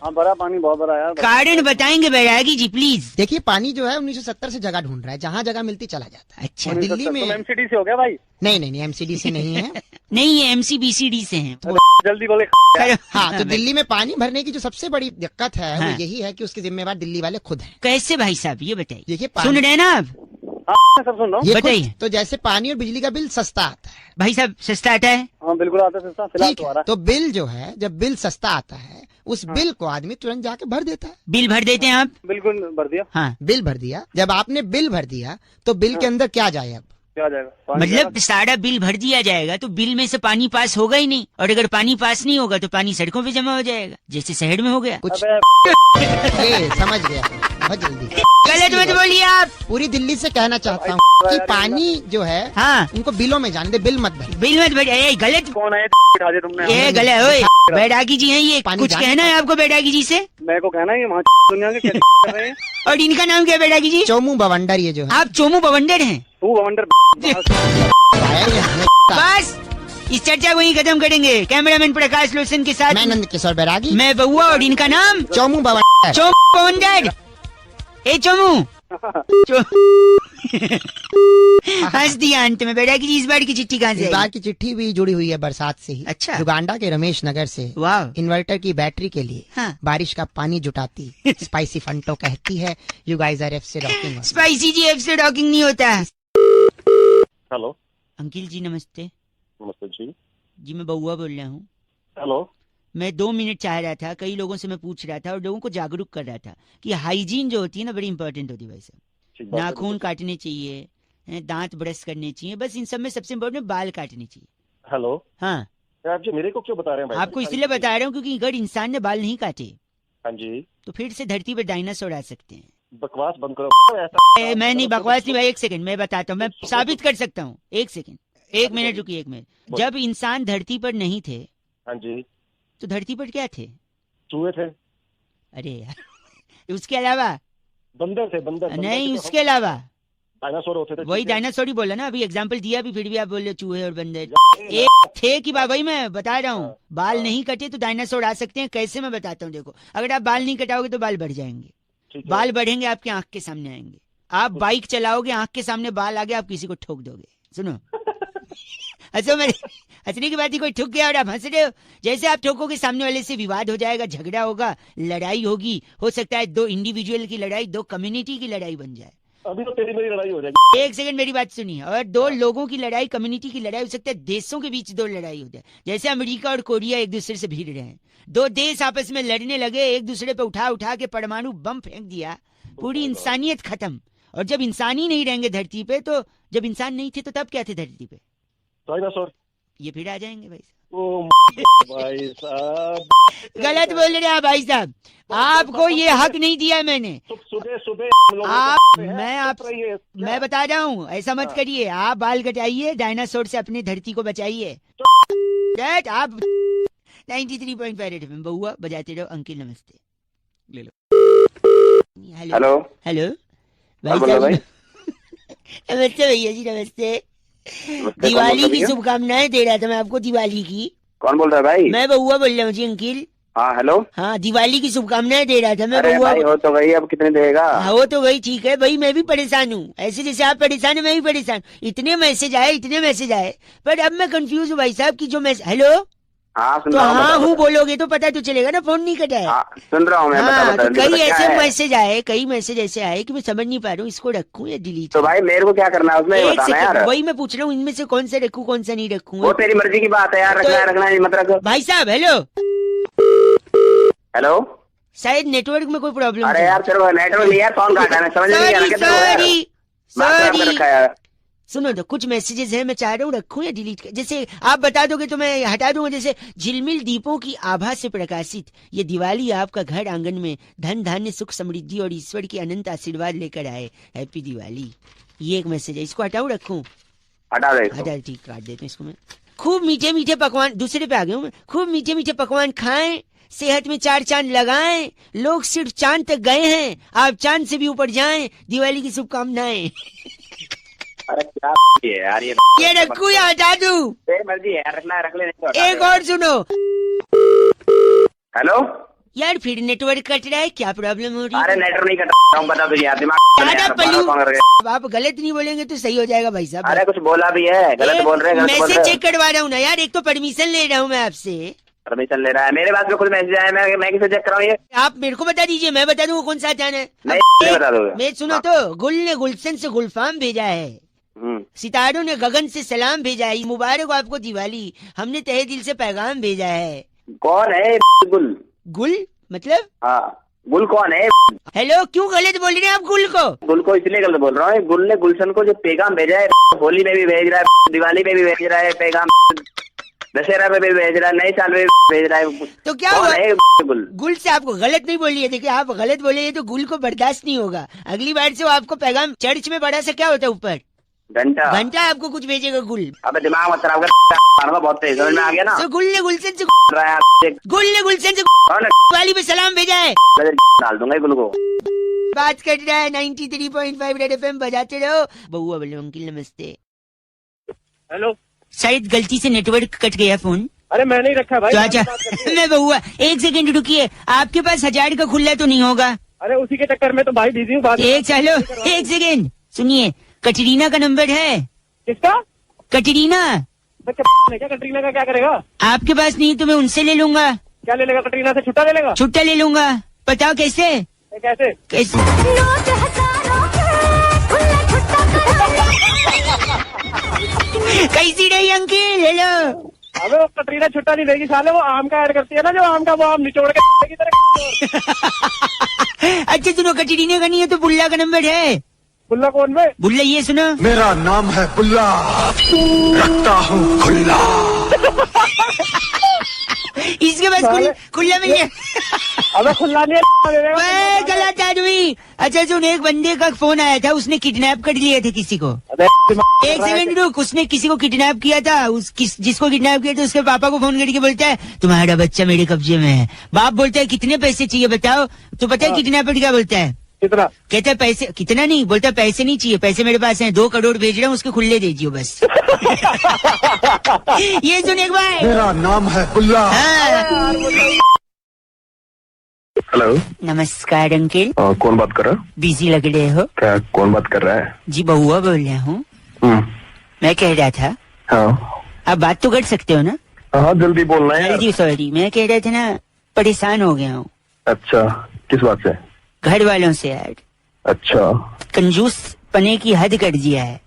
हाँ भरा, पानी बहुत भरा यार। कारण बताएंगे बैरागी जी प्लीज। देखिए, पानी जो है 1970 से जगह ढूंढ रहा है, जहाँ जगह मिलती चला जाता है। अच्छा, दिल्ली में एमसीडी से हो गया भाई? नहीं एमसीडी से नहीं है। नहीं ये MCBCD से हैं। जल्दी बोले। हाँ, तो दिल्ली में पानी भरने की जो सबसे बड़ी दिक्कत है हाँ। वो यही है कि उसके जिम्मेवार दिल्ली वाले खुद हैं। कैसे भाई साहब ये बताइए? देखिए, सुन रहे हैं ना आप? हाँ मैं सब सुन रहा हूँ। ये बताइए। खुद- तो जैसे पानी और बिजली का बिल सस्ता आता है, भाई साहब सस्ता आता है? हाँ बिल्कुल आता है सस्ता, फिलहाल ठीक तो आ है, रहा तो बिल जो है, जब बिल सस्ता आता है उस बिल को आदमी तुरंत जाके भर देता है। बिल भर देते हैं आप? है। बिल्कुल भर दिया। हाँ, बिल भर दिया, जब आपने बिल भर दिया तो बिल के अंदर क्या जाए अब? क्या आ जाएगा? पानी मतलब सारा बिल भर दिया जाएगा तो बिल में से पानी पास होगा ही नहीं, और अगर पानी पास नहीं होगा तो पानी सड़कों पे जमा हो जाएगा, जैसे शहर में हो गया। कुछ अबे, ये समझ गया बहुत जल्दी। गलत मत बोलिए आप। पूरी दिल्ली से कहना चाहता हूँ कि पानी जो है हाँ, उनको बिलों में जाने दे, बिल मत भर। बिल मत भर। ए, गलत, कौन है? बिठा दिया तुमने। ये गलत। ओए बैरागी जी हैं ये, पानी कुछ जाने कहना है आपको बैरागी जी से? मेरे को कहना है ये वहाँ दुनिया के क्या कर रहे हैं? और इनका नाम क्या है बैरागी जी? चोमू बवंडर ये जो है। आप चोमू बवंडर हैं। तू वंडर। बस इस चर्चा को ही खत्म करेंगे। कैमरामैन प्रकाश लोचन के साथ मैं नंद किशोर बैरागी। मैं बउआ, और इनका नाम चोमू बवंडर। चोमू बवंडर। ए चोमू हंस दिया अंत में। बैरागी जी इस बार की चिट्ठी कहाँ से इस आई? बार की चिट्ठी भी जुड़ी हुई है बरसात से ही। अच्छा। युगांडा के रमेश नगर से वाह। इन्वर्टर की बैटरी के लिए हाँ। बारिश का पानी जुटाती स्पाइसी फंटो कहती है, you guys are FC rocking. Spicy G F से डॉकिंग नहीं होता। हेलो अंकिल जी नमस्ते। नमस्ते जी। जी मैं बउआ बोल रहा हूँ। हेलो। मैं 2 मिनट चाह रहा था, कई लोगों से मैं पूछ रहा था और लोगों को जागरूक कर रहा था कि हाइजीन जो होती है ना बड़ी इंपॉर्टेंट होती है भाई साहब। नाखून काटने चाहिए, दांत ब्रश करने चाहिए, बस इन सब में सबसे इम्पोर्टेंट बाल काटने चाहिए। हेलो। हाँ, आप जी मेरे को क्यों बता रहे हैं भाई? आपको इसलिए बता रहा हूँ क्योंकि अगर इंसान ने बाल नहीं काटे हाँ जी। तो फिर से धरती पर डायनासोर आ सकते हैं। बकवास बंद करो। ऐसा मैं नहीं बकवास नहीं भाई, एक सेकंड मैं बताता हूँ, मैं साबित कर सकता हूँ। एक सेकंड, 1 मिनट रुकिए, 1 मिनट। जब इंसान धरती पर नहीं थे हाँ जी। तो धरती पर क्या थे? चूहे थे। अरे यार उसके अलावा बंदर थे। बंदर नहीं, उसके अलावा डायनासोर होते थे। वही डायनासोर ही बोला ना, अभी एग्जांपल दिया भी, फिर भी आप बोल रहे चूहे और बंदर। एक थे कि भाई मैं बता रहा हूँ, बाल नहीं कटे तो डायनासोर आ सकते हैं। कैसे मैं बताता हूँ, देखो अगर आप बाल नहीं कटाओगे तो बाल बढ़ जाएंगे, बाल बढ़ेंगे, आपके आंख के सामने आएंगे। आप बाइक चलाओगे, आंख के सामने बाल आ गए, आप किसी को ठोक दोगे। सुनो अच्छा मेरे हंसने की बात ही, कोई ठुक गया और आप हंस रहे हो। जैसे आप ठोकोगे सामने वाले से विवाद हो जाएगा, झगड़ा होगा, लड़ाई होगी, हो सकता है 2 इंडिविजुअल की लड़ाई 2 कम्युनिटी की लड़ाई बन जाए। अभी तो तेरी मेरी लड़ाई हो जाएगी। एक सेकंड मेरी बात सुनिए। और दो लोगों की लड़ाई, कम्युनिटी की लड़ाई हो सकता है, देशों के बीच दो लड़ाई हो जाए। जैसे अमेरिका और कोरिया एक दूसरे से भिड़ रहे हैं, दो देश आपस में लड़ने लगे, एक दूसरे पे उठा उठा के परमाणु बम फेंक दिया, पूरी इंसानियत खत्म। और जब इंसान ही नहीं रहेंगे धरती पे, तो जब इंसान नहीं थे तो तब क्या थे धरती पे? डायनासोर। ये फिर आ जाएंगे भाई। ओ भाई साहब, गलत बोल रहे हैं भाई साहब, आपको ये हक नहीं दिया है मैंने। सुबह सुबह आप मैं बता रहा हूँ, ऐसा मत करिए। आप बाल कटाइए, डायनासोर से अपने धरती को बचाइए। आप 93.5 FM बहुआ बजाते रहो। अंकिल नमस्ते। ले लो। हेलो हेलो हाँ, बोलो भाई। नमस्ते भैया जी, नमस्ते। दिवाली की शुभकामनाएं दे रहा था मैं आपको, दिवाली की। कौन बोल रहा है भाई? मैं बहुआ बोल रहा हूँ जी अंकिल। हाँ हेलो। हाँ, दिवाली की शुभकामनाएं दे रहा था मैं अरे बहुआ। भाई हो तो गई, अब कितने देगा? हाँ वो तो वही ठीक है भाई, मैं भी परेशान हूँ। ऐसे जैसे आप परेशान है मैं भी परेशान। इतने मैसेज आए, पर अब मैं कंफ्यूज हूँ भाई साहब की जो मैसेज। हेलो। हाँ सुन तो रहा हूँ। हाँ बताओ, हूँ बोलोगे तो पता तो चलेगा ना, फोन नहीं कटा है। हाँ, सुन रहा हूँ मैं। हाँ, बता, तो कई क्या ऐसे है? मैसेज ऐसे आए कि मैं समझ नहीं पा रहा हूँ, इसको रखूँ या डिलीट। तो भाई मेरे को क्या करना है उसमें, ये एक बताना सेकंड, यार। वही मैं पूछ रहा हूँ, इनमें से कौन सा रखूँ कौन सा नहीं वो रखूँ। तेरी मर्जी की बात है यार, तो- रखना है रखना है मत रख। भाई साहब हेलो। हेलो। शायद नेटवर्क में कोई प्रॉब्लम। अरे यार चलो, नेटवर्क नहीं यार, फोन काटा है, समझ नहीं आ रहा क्या तेरे को यार? बात खराब कर रखा है यार। सुनो तो, कुछ मैसेजेस हैं, मैं चाह रहा हूँ रखूं या डिलीट कर। जैसे आप बता दोगे तो मैं हटा दूंगा। जैसे झिलमिल दीपों की आभा से प्रकाशित ये दिवाली आपका घर आंगन में धन धान्य सुख समृद्धि और ईश्वर की अनंत आशीर्वाद लेकर आए। हैप्पी दिवाली। ये एक मैसेज है, इसको हटाऊं रखूं? हटा दे इसको। हटा, ठीक, काट देते हैं इसको मैं। खूब मीठे मीठे पकवान, दूसरे पे आ गया हूँ मैं। खूब मीठे मीठे पकवान खाएं, सेहत में 4 चांद लगाएं। लोग सिर्फ चांद तक गए हैं, आप चांद से भी ऊपर जाएं। दिवाली की शुभकामनाएं। अरे क्या है यार ये रखूं या हटा दूं? तेरी मर्जी है यार, रखना है रख ले, नहीं तो हटा एक दे। और सुनो। हेलो। यार फिर नेटवर्क कट रहा है, क्या प्रॉब्लम हो रही अरे है? नेटवर्क नहीं कट रहा हूँ, बता तुझे यार, दिमाग दादा यार, पल्लू, कौन कर गया? आप गलत नहीं बोलेंगे तो सही हो जाएगा भाई साहब। अरे कुछ बोला भी है, गलत बोल रहे हैं, गलत बोल मैसेज रहे चेक करवा रहा हूँ ना यार, एक तो परमिशन ले रहा हूँ मैं आपसे। परमिशन ले रहा है? मेरे पास में खुद मैसेज आया, मैं किसे चेक कराऊँ ये? आप मेरे को बता दीजिए, मैं बता दूंगा कौन सा हटाना है। नहीं बता दोगे? मैं सुनो तो, गुल ने गुलशन से गुलफाम भेजा है, सितारों ने गगन से सलाम भेजा है। मुबारक हो आपको दिवाली, हमने तहे दिल से पैगाम भेजा है। कौन है गुल? गुल मतलब? हाँ, गुल कौन है? हेलो, क्यों गलत बोल रहे हैं आप गुल को? गुल को इसलिए गलत बोल रहा हूँ, गुल ने गुलशन को जो पैगाम भेजा है, होली में भी भेज रहा है, दिवाली में भी भेज रहा है पैगाम, दशहरा में भी भेज रहा है, नए साल में भी भेज रहा है। तो क्या कौन हुआ? है गुल? गुल से आपको गलत नहीं बोलिए। देखिए, आप गलत बोले तो गुल को बर्दाश्त नहीं होगा। अगली बार से वो आपको पैगाम, चर्च में बड़ा सा क्या होता है ऊपर, घंटा आपको कुछ भेजेगा गुल। अबे दिमाग मत खराब कर, मारूंगा बहुत तेज, समझ में आ गया ना? तो गुल ने गुलशन से कौन है? दिवाली पे सलाम भेजा है। डाल दूंगा गुल को। बात कर रहा है 93.5 रेड एफएम, बजाते रहो। बउआ बोले अंकिल नमस्ते। हेलो। शायद गलती से नेटवर्क कट गया फोन। अरे मैं नहीं रखा भाई। तो अच्छा, मैं बउआ एक सेकंड रुकिए, आपके पास 1000 का खुला तो नहीं होगा? अरे उसी के चक्कर में तो भाई बिजी हूँ। एक सेकंड सुनिए, कटरीना का नंबर है? किसका? कटरीना। क्या कटरीना का क्या करेगा? आपके पास नहीं तो मैं उनसे ले लूंगा। क्या ले लेगा? कटरीना से छुट्टा ले लेगा? छुट्टा ले लूंगा। बताओ कैसे? कैसे? कैसी रही अंकिल? हेलो। अबे वो कटरीना छुट्टा नहीं देगी साले, वो आम का ऐड करती है ना, जो आम का, वो आम निचोड़ के की तरह। अच्छा सुनो, कटरीना का नहीं है तो बुल्ला का नंबर है। बुल्ला कौन में? बुल्ला ये सुनो, मेरा नाम है बुल्ला, रखता हूँ खुल्ला। इसके पास खुल्ला मिल गया। अबे खुल्ला नहीं है, गलत आदमी। अच्छा सुन, एक बंदे का फोन आया था, उसने किडनैप कर लिया था किसी को। एक सेकंड रुक, उसने किसी को किडनैप किया था। जिसको किडनैप किया था उसके पापा को फोन करके बोलता है तुम्हारा बच्चा मेरे कब्जे में है। बाप बोलता है कितने पैसे चाहिए बताओ? तो पता है किडनैपर क्या बोलता है? कितना? कहता है पैसे कितना नहीं, बोलता पैसे नहीं चाहिए, पैसे मेरे पास हैं, 2 करोड़ भेज रहा हूँ, उसके खुले दे दियो बस। ये सुन एक बार। मेरा नाम है बुल्ला। हाँ। हेलो, नमस्कार अंकिल। कौन बात कर रहा है? बिजी लग रहे हो? क्या, कौन बात कर रहा है? जी बउआ बोल रहा हूँ। मैं कह रहा था, हाँ आप बात तो कर सकते हो ना? हाँ, जल्दी बोलना है। जी सॉरी, मैं कह रहा था ना, परेशान हो गया हूँ। अच्छा, किस बात से? घर वालों से यार। अच्छा, कंजूस पने की हद कर दिया है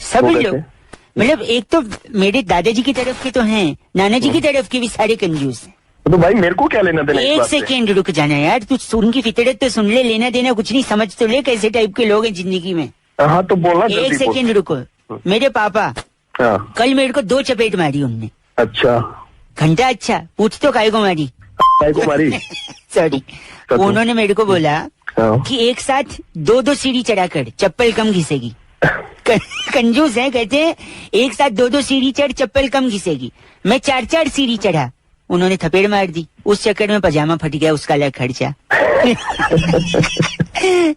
सब वो लोग। कैसे? मतलब एक तो मेरे दादाजी की तरफ के तो हैं, नाना जी की तरफ के भी सारे कंजूस हैं। तो भाई मेरे को क्या लेना देना इस एक बात से? सेकेंड रुक जाना यार, तू सुन की फितरत तो सुन ले, लेना देना कुछ नहीं, समझ तो ले कैसे टाइप के लोग हैं जिंदगी में। हाँ तो बोलना एक जल्दी बोल। सेकेंड रुको। मेरे पापा हाँ, कल मेरे को 2 चपेट मारी उनने। अच्छा, घंटा अच्छा पूछ तो काय को मारी भाई को मारी। सॉरी। तो- उन्होंने मेरे को बोला हाँ। कि एक साथ 2-2 सीढ़ी चढ़ाकर चप्पल कम घिसेगी। कंजूस है, कहते हैं एक साथ 2-2 सीढ़ी चढ़ चप्पल कम घिसेगी। मैं 4-4 सीढ़ी चढ़ा, उन्होंने थपेड़ मार दी। उस चक्कर में पजामा फट गया, उसका अलग खर्चा।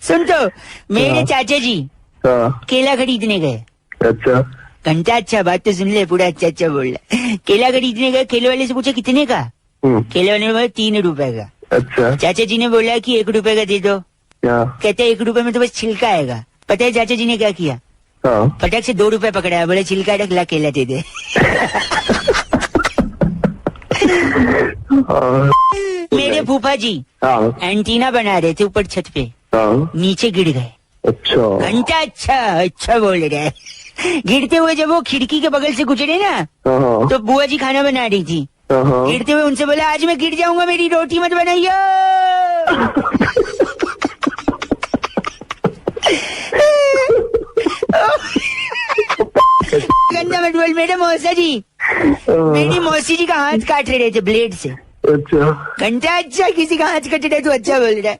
सुन तो, मेरे चाचा जी हाँ, केला खरीदने गए। अच्छा, घंटा अच्छा, बात तो सुन ले, पूरा अच्छा अच्छा बोल रहा। केला खरीदने गए, केले वाले से पूछा कितने का? केले वाले ने बोला 3 रुपए का। अच्छा, चाचा जी ने बोला कि 1 रुपए का दे दो। क्या? कहते 1 रुपए में तो बस छिलका आएगा। पता है चाचा जी ने क्या किया? हाँ, फटक से 2 रुपए पकड़ा है, बोले छिलका रख ला, केला दे दे। हाँ, मेरे फूफा जी हाँ, एंटीना बना रहे थे ऊपर छत पे, हाँ, नीचे गिर गए। अच्छा, घंटा अच्छा अच्छा बोल रहे हैं। गिरते हुए जब वो खिड़की के बगल से गुजरे ना, हाँ, हाँ, तो बुआ जी खाना बना रही थी। हाँ, हाँ, गिरते हुए उनसे बोला आज मैं गिर जाऊंगा, मेरी रोटी मत बनाइयो। गंदा मत बोल। मेरे मौसा जी, मेरी मौसी जी का हाथ काट रहे थे ब्लेड से। अच्छा, घंटा अच्छा, किसी का हाथ कट रहा है तो अच्छा बोल रहा है।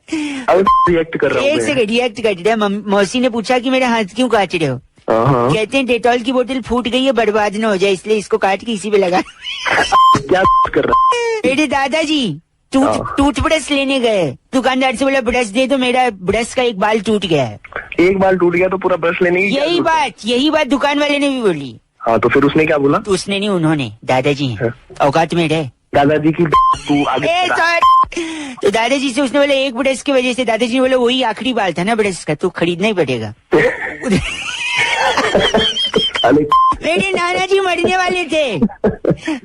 अब रिएक्ट कर रहा हूँ एक मैं। सेकंड, रिएक्ट कर रहा है। मौसी ने पूछा कि मेरा हाथ क्यों काट रहे हो? हाँ, हाँ, कहते हैं डेटॉल की बोतल फूट गई है, बर्बाद न हो जाए, इसलिए इसको काट के इसी पे लगा। क्या कर रहा है? मेरे दादाजी हाँ। टूथब्रश लेने गए, दुकानदार से बोला ब्रश दे, तो मेरा ब्रश का एक बाल टूट गया है। एक बाल टूट गया तो पूरा ब्रश लेने की क्या यही बात दुकान वाले ने भी बोली। हाँ, तो फिर उसने क्या बोला? तो उसने नहीं, उन्होंने, दादाजी हैं, हाँ। औकात में रहे। दादाजी की तू आगे ए, sorry। तो दादाजी से उसने बोला एक ब्रश की वजह से, दादाजी ने बोला वही आखिरी बाल था ना ब्रश का, तो खरीदना ही पड़ेगा। अरे, मेरे नाना जी मरने वाले थे।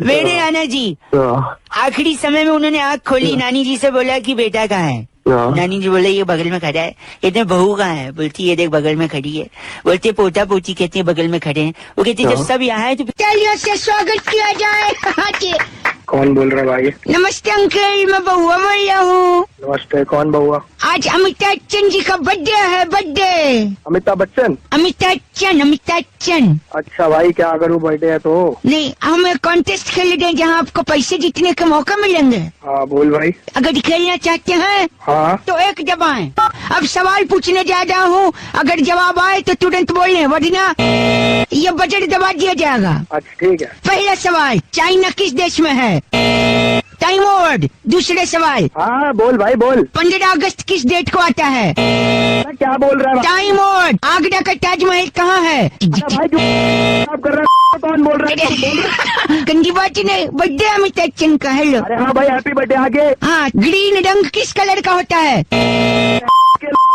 मेरे नाना जी हाँ, आखिरी समय में उन्होंने आँख खोली, नानी जी से बोला कि बेटा कहाँ है? हाँ, नानी जी बोले ये बगल में खड़ा है। कहते हैं बहू कहाँ है? बोलती ये देख बगल में खड़ी है। बोलते पोता पोती, कहते हैं बगल में खड़े हैं। वो कहते जब सब यहाँ है तो तालियों से स्वागत किया जाए। कौन बोल रहा है भाई? नमस्ते अंकल, मैं बहुआ बोल रहा हूँ। नमस्ते, कौन बउआ? आज अमिताभ बच्चन जी का बर्थडे है, बर्थडे। अमिताभ बच्चन? अमिताभ बच्चन। अच्छा भाई, क्या करूँ, बर्थडे है तो? नहीं, हम एक कॉन्टेस्ट खेल रहे हैं जहाँ आपको पैसे जीतने का मौका मिलेंगे। हाँ बोल भाई। अगर खेलना चाहते हैं हाँ, तो 1 दबाएं। अब सवाल पूछने जा रहा हूँ, अगर जवाब आए तो तुरंत बोलें, वरना ये बटन दबा दिया जाएगा। अच्छा ठीक है। पहला सवाल, चाइना किस देश में है? Time over. दूसरे सवाल, हाँ बोल भाई बोल। 15 अगस्त किस डेट को आता है? क्या बोल रहा है टाइम ओवर। आगरा का ताजमहल कहाँ है? भाई? जो कर रहा है, कौन बोल रहा है? गंदी बात नहीं, बर्थडे अमिताभ बच्चन का। हेलो। अरे हाँ भाई, हैप्पी बर्थडे। आगे हाँ, ग्रीन रंग किस कलर का होता है?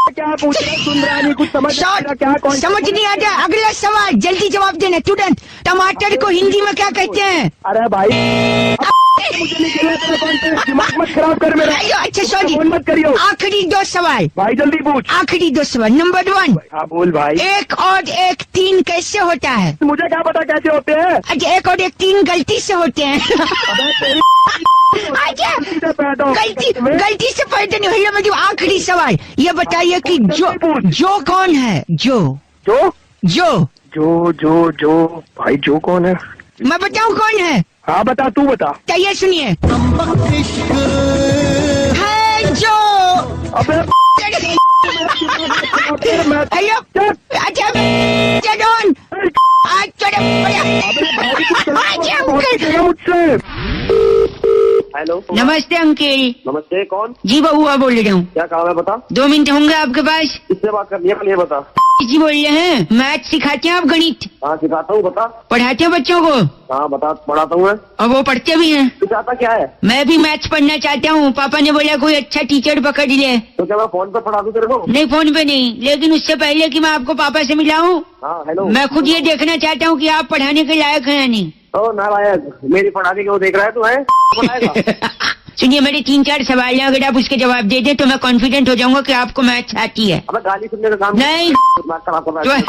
क्या पूछ रहा है? सुन रहा नहीं, कुछ समझ नहीं आ रहा, क्या कौन समझ नहीं आता। अगला सवाल, जल्दी जवाब देना तुरंत। टमाटर को हिंदी में क्या कहते हैं? अरे भाई मुझे नहीं खेलना तेरा कॉन्टेस्ट, दिमाग मत खराब कर मेरा। अयो, अच्छा सॉरी। फोन मत करियो आखिरी 2 सवाल भाई, जल्दी पूछ। आखिरी 2 सवाल। नंबर 1, हाँ बोल भाई। 1 और 1 3 कैसे होता है? मुझे क्या पता कैसे होते हैं? अच्छा, 1 और 1 3 गलती से होते हैं। अच्छा, गलती से पैदा नहीं हुई। मतलब आखिरी सवाल, ये बताइए कि जो कौन है? जो भाई जो कौन है? मैं बताऊं कौन है? हाँ बता, तू बता। तो ये सुनिए, है जो। अबे हेलो, अच्छा जडोन, मुझसे। हेलो, नमस्ते अंकल। नमस्ते, कौन? जी बहुआ बोल रहा हूँ। क्या काम है बता? 2 मिनट होंगे आपके पास? किससे बात करनी है पहले ये बता। जी बोल रहे हैं, मैथ सिखाते हैं आप? गणित हाँ सिखाता हूँ, बता। पढ़ाते हैं बच्चों को? हाँ बता, पढ़ाता हूँ मैं। और वो पढ़ते भी हैं? तू चाहता क्या है? मैं भी मैथ्स पढ़ना चाहता हूँ। पापा ने बोला कोई अच्छा टीचर पकड़ ले। तो क्या मैं फोन पे पढ़ा दूँ तेरे को? नहीं, फोन पे नहीं, लेकिन उससे पहले कि मैं आपको पापा से मिलाऊं, हाँ हेलो। मैं खुद ये देखना चाहता हूँ कि आप पढ़ाने के लायक हैं या नहीं। ओ नालायक, मेरी पढ़ाने के वो देख रहा है तू है? पढ़ाएगा? सुनिए मेरे 3-4 सवाल हैं, अगर आप उसके जवाब दे दें तो मैं कॉन्फिडेंट हो जाऊंगा कि आपको मैथ आती है। अबे गाली सुनने का काम नहीं। दिमाग खराब कर रहा है।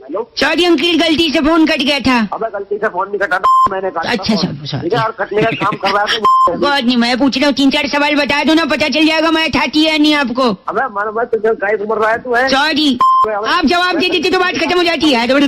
हेलो, सॉरी अंकिल, गलती से फोन कट गया था। अबे गलती से फोन नहीं कटा, मैंने काटा। अच्छा, फोन। sorry। ठीक है, और कटने का काम कर रहा है तो बहुत नहीं, मैं पूछ रहा हूँ 3-4 सवाल बता दो ना, पता चल जाएगा मैथ आती है नहीं आपको। अबे मन तुझे गाय उमर रहा है तू है। सॉरी, आप जवाब दे देते तो बात खत्म हो जाती है। जल्दी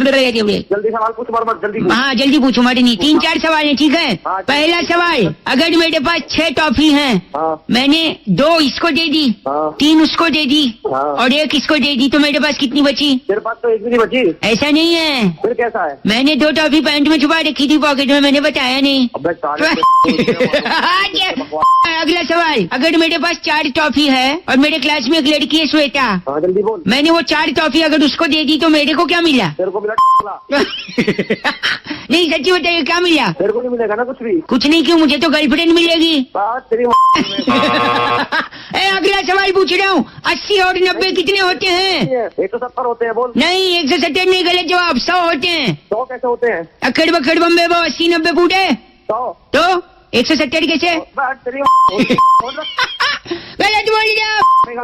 सवाल पूछ, मत जल्दी पूछ। हाँ जल्दी पूछो, मारे नहीं, 3-4 सवाल है, ठीक है। हाँ, पहला सवाल, अगर मेरे पास 6 टॉफी हैं, हाँ। मैंने 2 इसको दे दी, हाँ। 3 उसको दे दी, हाँ। और 1 इसको दे दी, तो मेरे पास कितनी बची? तेरे पास तो एक भी नहीं बची। ऐसा नहीं है, फिर कैसा है? मैंने 2 टॉफी पैंट में छुपा रखी थी पॉकेट में, मैंने बताया नहीं। अबे अगला सवाल, अगर मेरे पास 4 टॉफी है और मेरे क्लास में एक लड़की है श्वेता, हाँ जल्दी बोल। मैंने वो 4 टॉफी अगर उसको दे दी तो मेरे को क्या मिला? तेरे को मिला नहीं सच्ची बताइए, क्या मिला? तेरे को नहीं मिलेगा ना कुछ भी। कुछ नहीं, क्यों? मुझे तो गर्लफ्रेंड मिलेगी। बात तेरी अगला सवाल पूछ रहा हूँ, 80 और 90 कितने होते हैं? 170 होते हैं, बोल। नहीं, 170 नहीं, गलत जवाब, 100 होते हैं। 100 कैसे होते हैं? अखड़ बखड़ बम्बे वो 80-90 फुट है 100 तो 170 कैसे? बात तेरी गलत बोल रहे हो।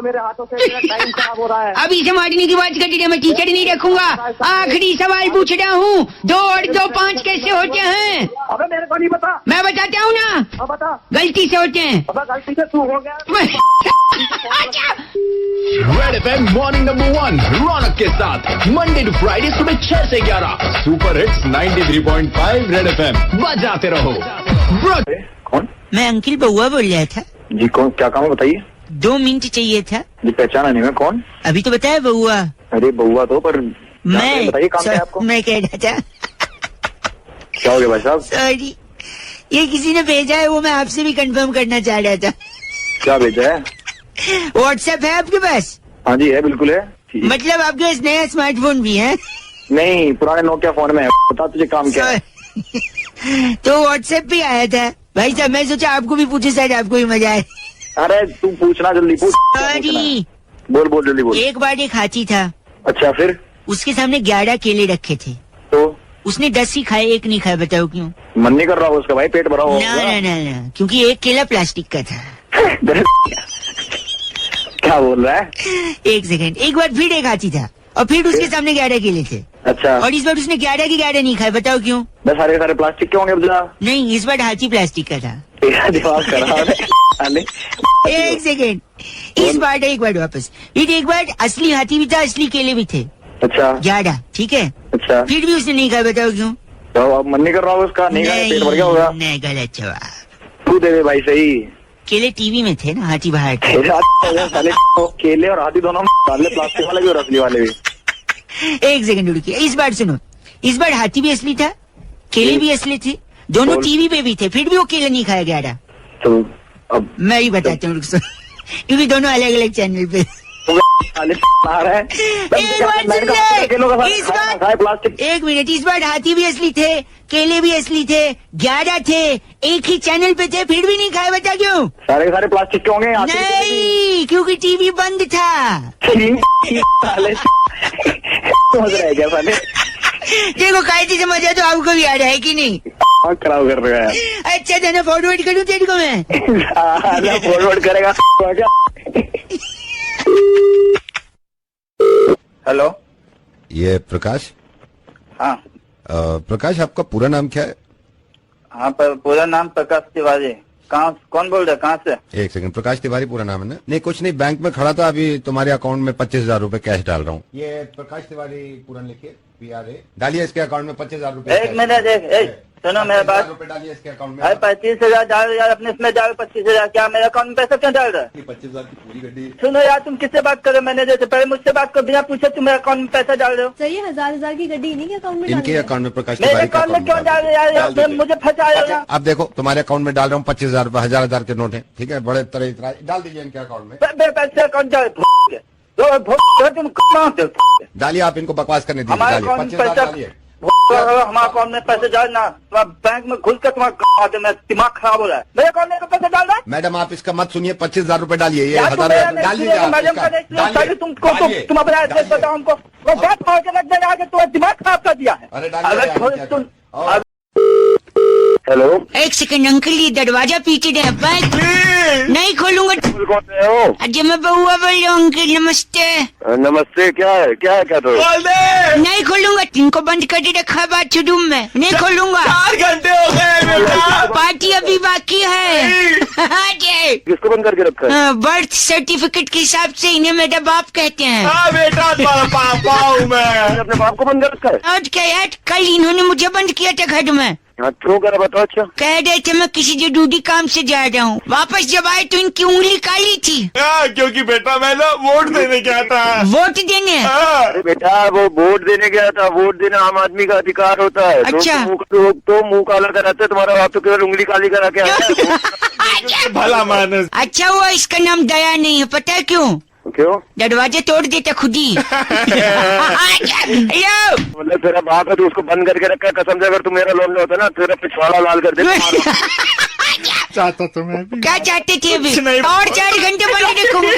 मेरे हाथों से मेरा टाइम खराब हो रहा है। अभी से मारने की बात कर रही है, मैं टीचर नहीं रखूंगा। आखिरी सवाल पूछ रहा हूँ, 2 और 2 5 कैसे होते हैं? अबे मेरे को नहीं पता। मैं बताता हूँ ना, अब बता। गलती से होते हैं। अबे गलती से तू हो गया। रेड एफएम मॉर्निंग नंबर 1 रौनक के साथ मंडे टू फ्राइडे सुबह 6 से 11 सुपर हिट्स 93.5 रेड एफएम बजाते रहो। कौन? मैं अंकिल बउआ बोल रहा था जी, कौन? क्या काम है बताइए। 2 मिनट चाहिए था। जी पहचाना नहीं, मैं कौन? अभी तो बताया बउआ। अरे बउआ तो, पर मैं बताइए काम क्या है आपको। मैं कह रहा था, क्या हो गया भाई साहब? सॉरी, ये किसी ने भेजा है, वो मैं आपसे भी कंफर्म करना चाह रहा था। क्या भेजा है? व्हाट्सएप है आपके पास? हाँ जी है, बिल्कुल है। मतलब आपके पास नया स्मार्टफोन भी है? नहीं, पुराने नोकिया फोन में है। बता तुझे काम क्या है। तो व्हाट्सएप भी आया था भाई साहब, मैं सोचा आपको भी पूछे, शायद आपको भी मजा आए। अरे तू पूछना, जल्दी पूछ। सॉरी, बोल बोल जल्दी बोल। एक बार एक हाथी था, अच्छा फिर? उसके सामने 11 केले रखे थे, तो उसने 10 ही खाए, 1 नहीं खाया। बताओ क्यों? मन नहीं कर रहा उसका भाई, पेट भरा हुआ ना ना ना ना, क्योंकि 1 केला प्लास्टिक का था। क्या बोल रहा है? 1 सेकंड, एक बार फिर एक हाथी था और फिर उसके सामने 11 केले थे, अच्छा, और इस बार उसने 11 की 11 नहीं खाए। बताओ क्यों? बस सारे सारे प्लास्टिक के होंगे। अब जरा नहीं, इस बार हाथी प्लास्टिक का था। तेरा दिमाग खराब है। 1 सेकंड, इस बार एक बार वापस, फिर एक बार असली हाथी भी था, असली केले भी थे। अच्छा 11, ठीक है। अच्छा, फिर भी उसने नहीं खाया। बताओ क्यों? तो अब मन नहीं कर रहा उसका, नहीं खाया, पेट भर गया होगा। नहीं, गलत जवाब। तू दे दे भाई सही। केले टीवी में थे ना, हाथी बाहर थे। साले केले और हाथी दोनों प्लास्टिक वाले भी और असली वाले भी। 1 सेकंड रुकिए, इस बार सुनो, इस बार हाथी भी असली था, केले भी असली थे, दोनों टीवी पे भी थे, फिर भी वो केले नहीं खाया 11। तो अब मैं ही बताता हूँ, क्योंकि दोनों अलग अलग चैनल पे। प्लास्टिक। 1 मिनट, इस बार हाथी भी असली थे, केले भी असली थे, 11 थे, एक ही चैनल पे थे, फिर भी नहीं खाए। बता क्यों? सारे सारे प्लास्टिक के होंगे। नहीं, क्योंकि टीवी बंद था। समझ रहे क्या साले? देखो कायदे से मजा तो आपको भी आ रहा है कि नहीं? खराब कर रहा है। अच्छा था ना, फॉरवर्ड करूँ तेरे को मैं? फॉरवर्ड करेगा क्या? हेलो, ये प्रकाश? हाँ प्रकाश, आपका पूरा नाम क्या है? हाँ, पर पूरा नाम प्रकाश तिवारी। कहाँ, कौन बोल रहा है, कहाँ से? 1 सेकंड, प्रकाश तिवारी पूरा नाम है ना? नहीं कुछ नहीं, बैंक में खड़ा था, अभी तुम्हारे अकाउंट में 25,000 रूपए कैश डाल रहा हूँ। ये प्रकाश तिवारी पूरा लिखिए, PRA डालिए इसके अकाउंट में 25,000 रूपए। 1 मिनट, सुनो मेरे बात। रुपए डालिए इसके अकाउंट में। 25,000 डाल यार, अपने इसमें डाल 25,000। क्या मेरे अकाउंट में पैसा क्यों डाल रहा है? 25,000 की पूरी गड्डी। सुनो यार, तुम किससे बात करो? मैंने जैसे पहले मुझसे बात करो, बिना पूछे तुम मेरे अकाउंट में पैसा डाल रहे हो। सही है, 1000 की गड्डी इन्हीं के अकाउंट में इनके अकाउंट में प्रकाश मेरे तिवारी का अकाउंट में क्यों डाल रहे यार? मुझे फंसा रहे हो। अब देखो तुम्हारे अकाउंट में डाल रहा हूँ 25,000 रूपए, 1,000 के नोट है, ठीक है, बड़े तरह डाल दीजिए इनके अकाउंट में। मेरे पैसे अकाउंट डाल, तुम डालिए, आप इनको बकवास करने दीजिए, डालिए 25,000 डालिए। हमारे अकाउंट में पैसे डालना, बैंक में घुस कर तुम्हारा में दिमाग खराब हो रहा है। मेरे अकाउंट में पैसे डाल रहा है। मैडम आप इसका मत सुनिए, 25,000 रूपए डालिए, ये यार, 1,000 डालिए। तुम अपना एड्रेस बताओ हमको। वो बात पहुँच रख देना, तुम्हारा दिमाग खराब कर दिया है। अरे डालिए। हेलो, एक सेकंड अंकल, ये दरवाजा पीछे है, बंद नहीं खोलूंगा। कौन से हो? अजय मैं बउआ बोल रहा हूँ अंकल, नमस्ते। नमस्ते, क्या है क्या तो? नहीं खोलूंगा, इनको बंद कर रखा बाथरूम में, नहीं खोलूंगा। 4 घंटे हो गए बेटा। पार्टी अभी बाकी है। अजय किसको बंद करके रखा है? बर्थ सर्टिफिकेट के हिसाब से इन्हें मेरा बाप कहते हैं। हाँ बेटा, तुम्हारा पापा हूँ मैं। अपने बाप को बंद कर रखा है? और क्या यार, कल इन्होंने मुझे बंद किया था घर में। हाँ, क्यों करा बताओ। अच्छा, कह रहे थे मैं किसी जरूरी काम से जा रहा हूँ, वापस जब आए तो इनकी उंगली काली थी। क्योंकि बेटा मैं ना वोट देने गया था। वोट देने? अरे बेटा, वो वोट देने गया था। वोट देना आम आदमी का अधिकार होता है। अच्छा। तो मुंह काला कराते, तुम्हारा बाप तो केवल उंगली काली करा के आया है। भला मानस। अच्छा हुआ इसका नाम दया नहीं है, पता है क्यों? क्यों? दरवाजे तोड़ देता खुद ही। हेलो, मतलब तेरा बाप है तो उसको बंद करके रखा है। कसम से अगर तू मेरा लोन होता ना, तेरा पिछवाड़ा लाल कर दे। चाहता तो मैं भी। क्या चाहते थे अभी? कुछ नहीं। और 4 घंटे बंद रखूंगा।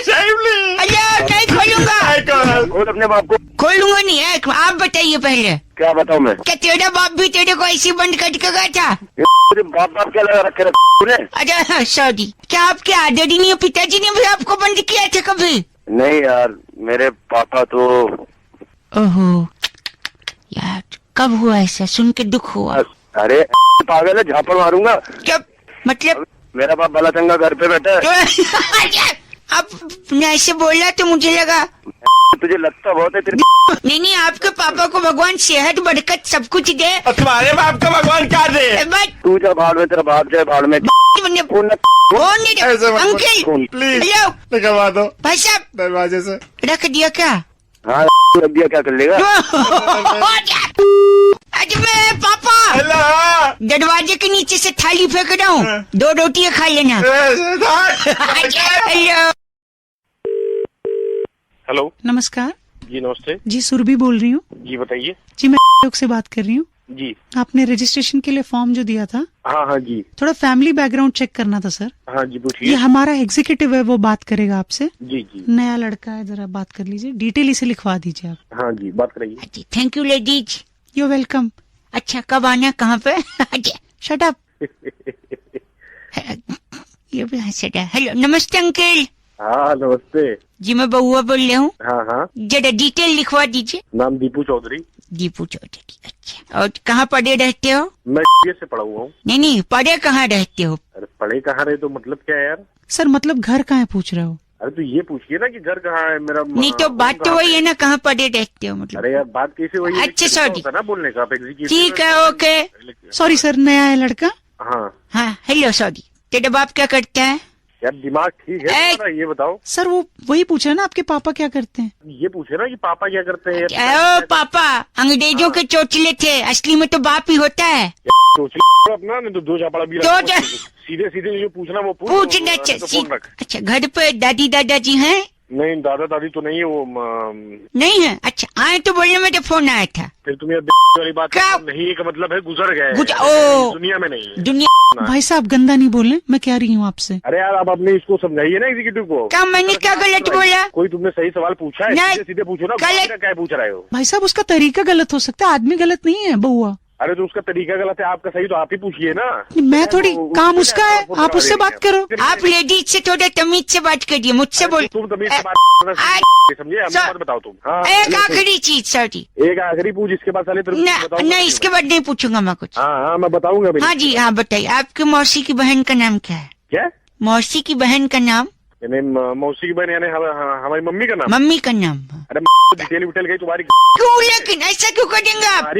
हेलो, नहीं खोलूंगा। खोल अपने बाप को। खोलूंगा नहीं है, आप बताइए पहले। क्या बताऊँ मैं? क्या तेरा बाप भी तेरे को ऐसे बंद करके गया था? बाप क्या लगा रखे तूने? अच्छा सॉरी, क्या आपके आदरणीय नहीं, पिताजी ने भी आपको बंद किया था कभी? नहीं यार, मेरे पापा तो। ओहो यार, कब हुआ ऐसा? सुन के दुख हुआ। अरे पागल है, झापड़ मारूंगा। क्या मतलब? मेरा बाप भला चंगा घर पे बैठा है। अब मैं ऐसे बोला तो मुझे लगा तुझे लगता बहुत है तेरे। नहीं, आपके पापा को भगवान सेहत बरकत सब कुछ दे। तुम्हारे बाप का भगवान क्या दे? तू जा भाड़ में, तेरा बाप जाए भाड़ में। अंकल प्लीज हेलो, निकलवा दो भाई साहब। दरवाजे से। रख दिया क्या? हाँ, रख दिया, क्या कर लेगा? आज मैं पापा हेलो, दरवाजे के नीचे से थाली फेंक रहा हूँ, 2 रोटियां खा लेना। हेलो, हेलो, नमस्कार जी नमस्ते। जी, सुरभि बोल रही हूँ। जी बताइए। जी मैं लोग से बात कर रही हूँ। जी, आपने रजिस्ट्रेशन के लिए फॉर्म जो दिया था, हाँ जी। थोड़ा फैमिली बैकग्राउंड चेक करना था सर। हाँ जी, ये पूछिए। हमारा एग्जीक्यूटिव है, वो बात करेगा आपसे। जी जी। नया लड़का है, जरा बात कर लीजिए, डिटेल इसे लिखवा दीजिए आप। हाँ जी, बात कराइए। Thank you ladies. You welcome. अच्छा, कब आना, कहाँ पे? Shut up. ये भी हंसता है। हेलो, नमस्ते अंकल। हाँ नमस्ते। जी मैं बउआ बोल रहा हूँ। हाँ हाँ। जरा डिटेल लिखवा दीजिए। नाम दीपू चौधरी। दीपू चौधरी, अच्छा। और कहाँ पढ़े रहते हो? मैं से पढ़ा हुआ हूँ। नहीं, पढ़े कहाँ रहते हो? अरे पढ़े कहाँ रहे तो मतलब क्या है यार? सर मतलब घर कहाँ है पूछ रहे हो? अरे तो ये पूछिए ना कि घर कहाँ है मेरा। नहीं तो बात तो वही है ना, कहाँ पढ़े रहते हो मतलब। अरे यार, बात कैसे वही है? अच्छा सॉरी ना बोलने का, आप एग्जीक्यूटिव। ठीक है, ओके। सॉरी सर, नया है लड़का। हाँ हेलो सॉरी। तेरा बाप क्या करता है? यार, दिमाग ठीक है तुम्हारा? ये बताओ। सर वो वही पूछा ना, आपके पापा क्या करते हैं? ये पूछे ना कि पापा क्या करते हैं। ओ पापा अंग्रेजों के चोचले थे, असली में तो बाप ही होता है। अपना नहीं तो 2 चापड़ा भी सीधे सीधे जो पूछना वो पूछना। अच्छा, घर पे दादी दादाजी हैं? नहीं, दादा दादी तो नहीं है वो। नहीं है? अच्छा, आए तो बोलने में तो फोन आया था। फिर तुम ये वाली बात क्या? नहीं का मतलब है गुजर गए। ओ दुनिया में नहीं है। दुनिया। भाई साहब गंदा नहीं बोले, मैं कह रही हूँ आपसे। अरे यार, आप अपने इसको समझाइए ना एग्जीक्यूटिव को। क्या मैंने क्या गलत बोला? कोई तुमने सही सवाल पूछा है? नहीं। सीधे पूछो ना, गलत। क्या पूछ रहे हो? भाई साहब उसका तरीका गलत हो सकता है, आदमी गलत नहीं है बउआ। अरे तो उसका तरीका गलत है, आपका सही, तो आप ही पूछिए ना। मैं थोड़ी, काम उसका है, आप उससे बात करो। आप लेडीज से थोड़ा तमीज से बात करिए, मुझसे बोल। तुम तमीज से बात समझे? मत बताओ तुम। हाँ, एक आखिरी चीज सॉरी। एक आखिरी पूछ, इसके बाद साले नहीं, इसके बाद नहीं पूछूंगा मैं कुछ। हाँ मैं बताऊंगा। हाँ जी, हाँ बताइए। आपकी मौसी की बहन का नाम क्या है? क्या? मौसी की बहन का नाम? यानी मौसी की बहन यानी हमारी मम्मी का नाम? मम्मी का नाम। अरे डिटेल विटेल गई तुम्हारी। क्यों? लेकिन ऐसा क्यों करेंगे आप?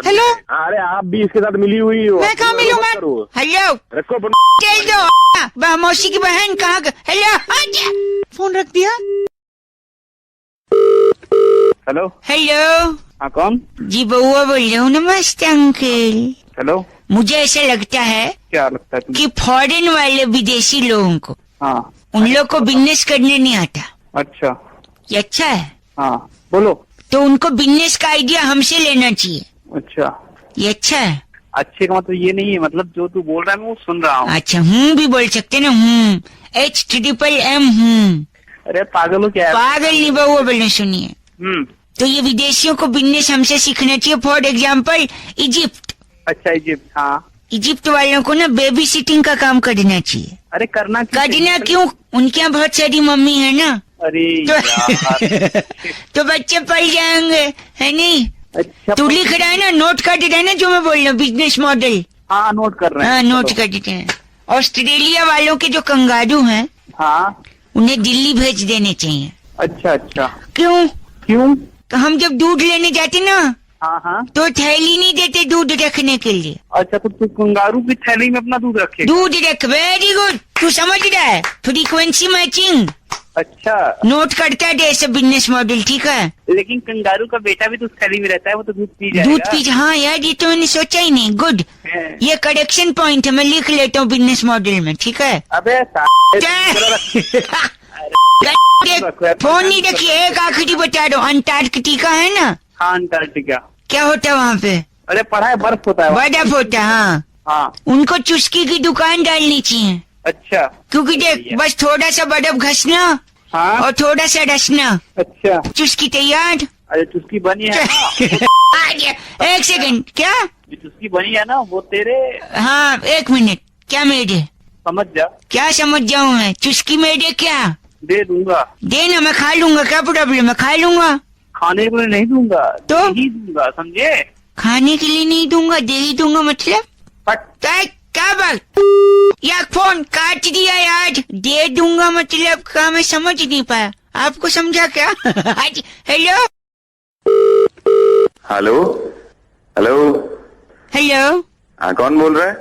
हेलो, अरे आप भी इसके साथ मिली हुई हो। मैं कहाँ मिलूँ? हेलो, रखो चल दो। मौसी की बहन कहाँ? हेलो, फोन रख दिया। Hello hello. हाँ कौन? जी बउआ बोल रहा हूँ। नमस्ते अंकल। हेलो। मुझे ऐसा लगता है क्या लगता है कि फॉरेन वाले विदेशी लोगों को, हाँ, उन लोग को बिजनेस करने नहीं आता। अच्छा। ये अच्छा है? हाँ बोलो। तो उनको बिजनेस का आइडिया हमसे लेना चाहिए। अच्छा, ये अच्छा है? अच्छे का मतलब ये नहीं है, मतलब जो तू बोल रहा है मैं वो सुन रहा हूँ। अच्छा, भी बोल सकते ना। H3M। अरे पागल हो क्या? पागल नहीं बउआ बोलने, सुनिए। तो ये विदेशियों को बिजनेस हमसे सीखना चाहिए। For example Egypt. अच्छा, इजिप्ट। हाँ, इजिप्ट वालों को ना बेबी सिटिंग का काम करना चाहिए। अरे करना क्यों? उनके यहाँ बहुत सारी मम्मी है ना, अरे तो बच्चे पल जाएंगे, है नहीं? अच्छा तू लिख रहा है ना, नोट कर रहा है ना जो मैं बोल रहा हूँ, बिजनेस मॉडल। हाँ नोट कर रहे हैं। हाँ नोट कर देते हैं। ऑस्ट्रेलिया वालों के जो कंगारू हैं, हाँ उन्हें दिल्ली भेज देने चाहिए। अच्छा अच्छा। क्यों? तो हम जब दूध लेने जाते ना, हाँ तो थैली नहीं देते दूध रखने के लिए। अच्छा, तो तू कंगारू की थैली में अपना दूध रखे? दूध रख, वेरी गुड, तू समझ रहा है, फ्रीक्वेंसी मैचिंग। अच्छा, नोट करता है ऐसे बिजनेस मॉडल, ठीक है? लेकिन कंगारू का बेटा भी तो उस थैली में रहता है, वो तो दूध पी जाएगा। दूध पी, हाँ यार, ये तो मैंने सोचा ही नहीं। गुड, ये करेक्शन पॉइंट है, मैं लिख लेता हूँ बिजनेस मॉडल में, ठीक है? अबे फोन नहीं रखिए, एक आखिरी बता दो, अंटार्कटिका है ना? हाँ अंटार्कटिका। क्या होता है वहाँ पे? अरे पढ़ा है, बर्फ होता है। बर्फ होता है, हाँ। हाँ उनको चुस्की की दुकान डालनी चाहिए। अच्छा, क्योंकि देख, बस थोड़ा सा बर्फ घसना, हाँ और थोड़ा सा रसना, अच्छा, चुस्की तैयार। अरे चुस्की बनी है एक सेकंड, क्या? जो चुस्की बनी है ना, वो तेरे। हाँ एक मिनट, क्या मेरे? समझ जा। क्या समझ जाऊँ मैं? चुस्की मेरे क्या? दे दूंगा। देना, मैं खा लूंगा, क्या प्रॉब्लम है? खा लूंगा। खाने के लिए नहीं दूंगा, तो दे ही दूंगा, समझे? खाने के लिए नहीं दूंगा, दे ही दूंगा मतलब? क्या बात, या फोन काट दिया यार। दे दूंगा मतलब क्या, मैं समझ नहीं पाया, आपको समझा क्या? हेलो हेलो हेलो हेलो, हाँ कौन बोल रहा है?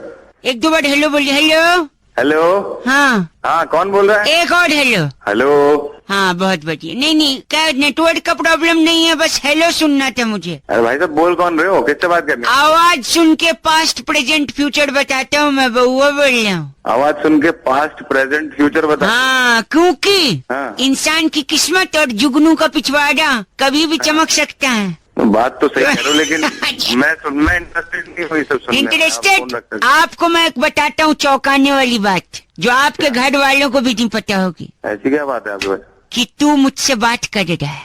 एक दो बार हेलो बोलिए। हेलो हेलो हाँ कौन बोल रहा है? एक और हेलो। हेलो हाँ बहुत बढ़िया। नहीं क्या नेटवर्क का प्रॉब्लम नहीं है, बस हेलो सुनना था मुझे। अरे भाई साहब बोल कौन रहे हो, किससे बात करनी? आवाज सुन के पास्ट प्रेजेंट फ्यूचर बताता हूँ, मैं बउआ बोल रहा हूँ। आवाज सुन के पास्ट प्रेजेंट फ्यूचर बता? हाँ, क्योंकि हाँ। इंसान की किस्मत और जुगनू का पिछवाड़ा कभी भी चमक सकता है। बात तो सही कह रहे हो, लेकिन मैं इंटरेस्टेड नहीं हुई सब सुनने में। इंटरेस्टेड? आपको मैं एक बताता हूँ चौंकाने वाली बात, जो आपके घर वालों को भी नहीं पता होगी। ऐसी क्या बात है आपके पास? कि तू मुझसे बात कर रहा है।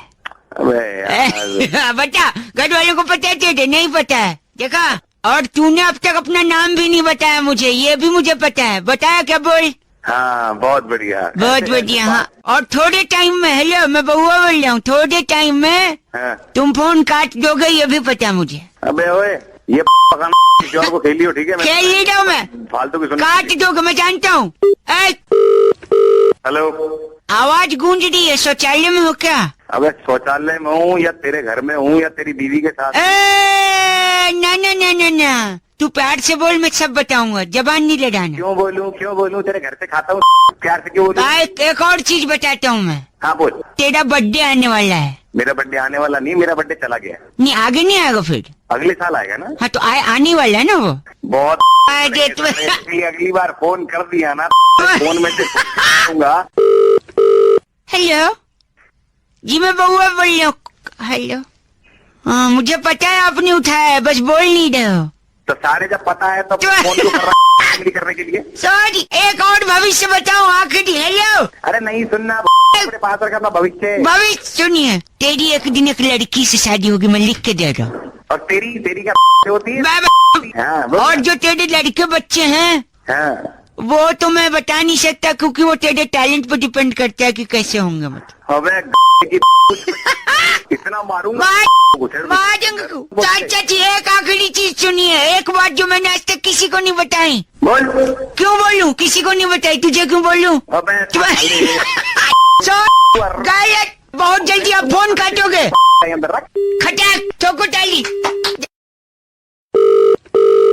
अबे यार बता, घर वालों को पता है? नहीं पता है, देखा? और तूने अब तक अपना नाम भी नहीं बताया मुझे, ये भी मुझे पता है। बताया क्या? बोल। हाँ बहुत बढ़िया, बहुत बढ़िया। हाँ, और थोड़े टाइम में, हेलो मैं बउआ बोल रहा हूँ, थोड़े टाइम में हाँ। तुम फोन काट दोगे, ये भी पता है मुझे। अबे ओए, ये पकाना किसी और को खेलियो, ठीक है? खेल नहीं रहा हूँ मैं, फालतू की सुन। काट दोगे, मैं जानता हूँ। हेलो, आवाज गूंज रही है, शौचालय में हो क्या? अबे शौचालय में हूँ या तेरे घर में हूँ या तेरी बीवी के साथ? ना, तू प्यार से बोल, मैं सब बताऊंगा, जबान नहीं लड़ाना। क्यों बोलूं? तेरे घर से खाता हूँ, प्यार से क्यों बोलूं? एक और चीज बताता हूँ मैं। हाँ बोल। तेरा बर्थडे आने वाला है। मेरा बर्थडे आने वाला नहीं, मेरा बर्थडे चला गया। नहीं, आगे नहीं आएगा फिर? अगले साल आएगा ना। हाँ तो आने वाला है ना वो। बहुत अगली बार फोन कर दिया ना, फोन में से दूंगा। हेलो जी, मैं बउआ बोल रही हूँ। हेलो, हाँ मुझे पता है आपने उठाया है, बस बोल नहीं रहे हो। तो सारे जब पता है तो फोन क्यों कर रहा है करने के लिए? सॉरी, एक और भविष्य बताओ आखिरी। हेलो, अरे नहीं सुनना, अपने पास रखा था भविष्य। भविष्य सुनिए, तेरी एक दिन एक लड़की से शादी होगी, मैं लिख के दे रहा हूँ। और तेरी क्या होती है? हाँ, और जो तेरे लड़के बच्चे हैं, हाँ, वो तो मैं बता नहीं सकता, क्योंकि वो तेरे टैलेंट पर डिपेंड करता है कि कैसे होंगे। मतलब अबे इतना मारूंगा। चाची, एक आखिरी चीज सुनिए, एक बात जो मैंने आज तक किसी को नहीं बताई। बोल। क्यों बोलूं? किसी को नहीं बताई, तुझे क्यों बोलूं? गायक, बहुत जल्दी आप फोन काटोगे। खटाक ठोको ताली।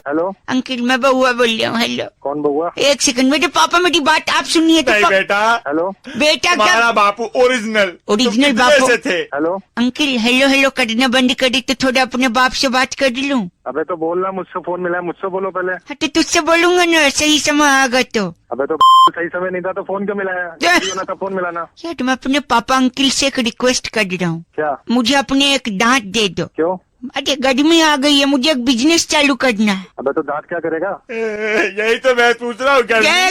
हेलो अंकिल, मैं बउआ बोल रहा हूँ। हेलो, कौन बउआ? एक सेकंड, मेरे पापा मेरी बात आप सुनिए तो। बेटा, हेलो बेटा, तुम्हारा बापू ओरिजिनल बापू से थे। हेलो अंकिल, हेलो करना बंद कर दी तो थोड़ा अपने बाप से बात कर लूं। अबे तो बोलना, मुझसे फोन मिला है, मुझसे बोलो पहले। हाँ तो तुझसे बोलूंगा ना, सही समय आगा तो। अबे तो सही समय नहीं था तो फोन क्यों मिलाया? होना था फोन मिलाना। यार, मैं अपने पापा अंकिल से एक रिक्वेस्ट कर रहा हूँ। क्या? मुझे अपने एक दांत दे दो। क्यों? अरे गर्मी आ गई है, मुझे एक बिजनेस चालू करना है। अबे तो दांत क्या करेगा? यही तो मैं पूछ रहा हूँ।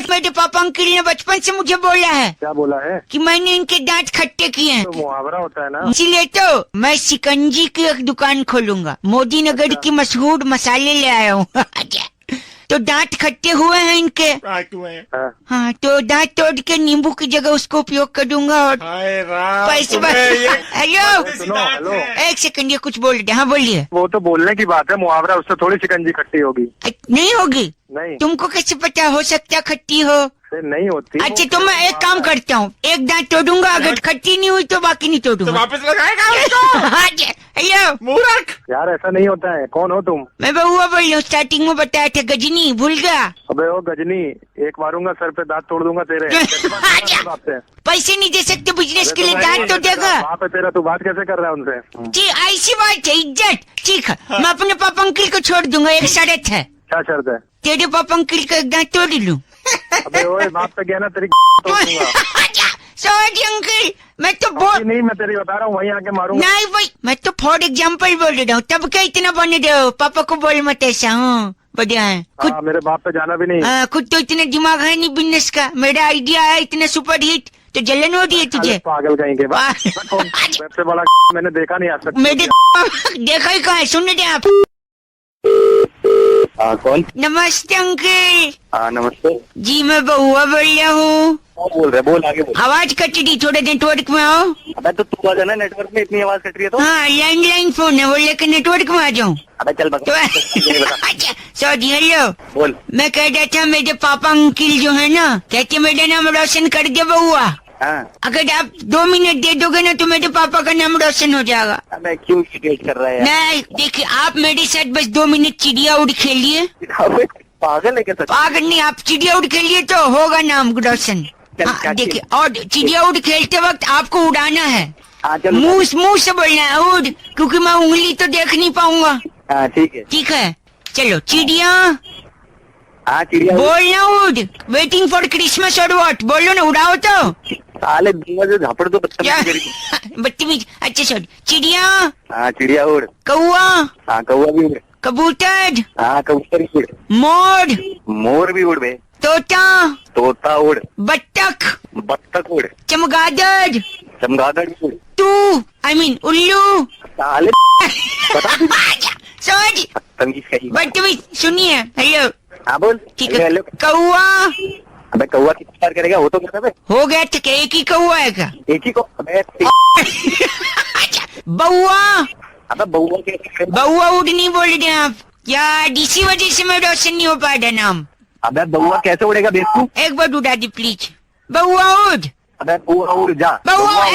मेरे पापा अंकिल ने बचपन से मुझे बोला है। क्या बोला है? कि मैंने इनके दांत खट्टे किए हैं। तो मुहावरा होता है ना। इसीलिए तो मैं शिकंजी की एक दुकान खोलूंगा। मोदी नगर की मशहूर मसाले ले आया हूँ। तो दांत खट्टे हुए हैं इनके। हाँ, तो दांत तोड़ के नींबू की जगह उसको उपयोग कर दूंगा और पैसे। हेलो, एक सेकंड, ये कुछ बोल रहे। हाँ बोलिए। वो तो बोलने की बात है, मुहावरा, उससे थोड़ी शिकंजी खट्टी होगी। नहीं होगी? नहीं। तुमको कैसे पता? हो सकता खट्टी हो। नहीं होती। अच्छा, तो मैं एक काम करता हूँ, एक दांत तोड़ूंगा, अगर खट्टी नहीं हुई तो बाकी नहीं तोड़ूंगा। तो वापस लगाएगा उसको। हेलो मूर्ख। यार ऐसा नहीं होता है। कौन हो तुम? मैं बउआ बोल रही हूँ, स्टार्टिंग में बताया था, गजनी, भूल गया? अबे ओ गजनी, एक मारूंगा सर पे, दांत तोड़ दूंगा तेरे। पैसे नहीं दे सकते बिजनेस के लिए, दांत तोड़ेगा। बाप है तेरा, तू बात कैसे कर रहा है उनसे? जी ऐसी बात है, इज्जत। ठीक है, मैं अपने पापा अंकल को छोड़ दूंगा, एक शर्त है। क्या शर्त है? तेरे पापा अंकल का एक दांत तोड़ लूं। अबे ओए, बाप पे गया ना तेरी तोड़ दूंगा। सॉरी अंकल, मैं तो बोल नहीं, मैं तेरी बता रहा हूँ, वहीं आके मारूंगा। नहीं भाई, मैं तो फॉर एग्जाम्पल बोल रहा हूँ, तब क्या इतना बने रहो? पापा को बोल मत ऐसा। हाँ बढ़िया है। खुद मेरे बाप पे जाना भी नहीं। खुद तो इतना दिमाग है नहीं बिजनेस का। मेरा आइडिया है इतना सुपर हिट, तो जलन हो रही है तुझे? पागल कहीं के बाद। सबसे बड़ा मैंने देखा नहीं आज तक। मेरे देखा ही कहा है, सुन रहे आप? कौन? नमस्ते अंकल। नमस्ते जी, मैं बउआ बोल रहा हूँ। बोल रहे, बोल आगे बोल। आवाज कट रही, थोड़े नेटवर्क में आओ। अबे तो तू आ जाना, नेटवर्क में इतनी आवाज कट रही है तो। हाँ, लैंडलाइन फोन है, वो लेकर नेटवर्क में आ जाऊँ। अबे चल बता। अच्छा सॉरी, हेलो। बोल। मैं कह रहा था, मेरे पापा अंकल जो है ना, कहते मेरा नाम रोशन कर दे बउआ। अगर आप 2 मिनट दे दोगे ना तो मेरे पापा का नाम रोशन हो जाएगा। अबे क्यों वेट कर रहा है? नहीं देखिए, आप मेरे साथ बस 2 मिनट चिड़िया उड़ खेलिए। पागल है क्या? पागल नहीं, आप चिड़िया उड़ खेलिए तो होगा नाम रोशन। हाँ देखिए, और चिड़िया उड़ खेलते वक्त आपको उड़ाना है। मुंह से बोलना है उड़, क्योंकि मैं उंगली तो देख नहीं पाऊंगा। ठीक है। ठीक है, चलो चिड़िया। चिड़िया बोलना उड़। वेटिंग फॉर क्रिसमस और व्हाट? बोलो ना, उड़ाओ तो। साले झापड़ तो बदतमीज। अच्छा सॉरी, चिड़िया। चिड़िया उड़। कौआ। कौआ भी उड़। कबूतर। कबूतर भी उड़। मोर। मोर भी उड़ बे। तोता उड़। बत्तख उड़। चमगादड़ भी उड़। तू आई मीन उल्लू। साले सॉरी बदतमीज। सुनिए, हेलो। हाँ बोल। ठीक है, कौआ। अबे कौआ कितनी बार करेगा? वो तो कहता है हो गया था, एक ही कौआ है क्या? एक ही को। अबे बउआ। अबे बउआ कैसे? बउआ उड़ नहीं बोल रहे आप यार, इसी वजह से मैं रोशन नहीं हो पा रहा नाम। अबे बउआ कैसे उड़ेगा बेवकूफ? एक बार उड़ा दी प्लीज। बउआ उड़। अबे बउआ उड़ जा। बउआ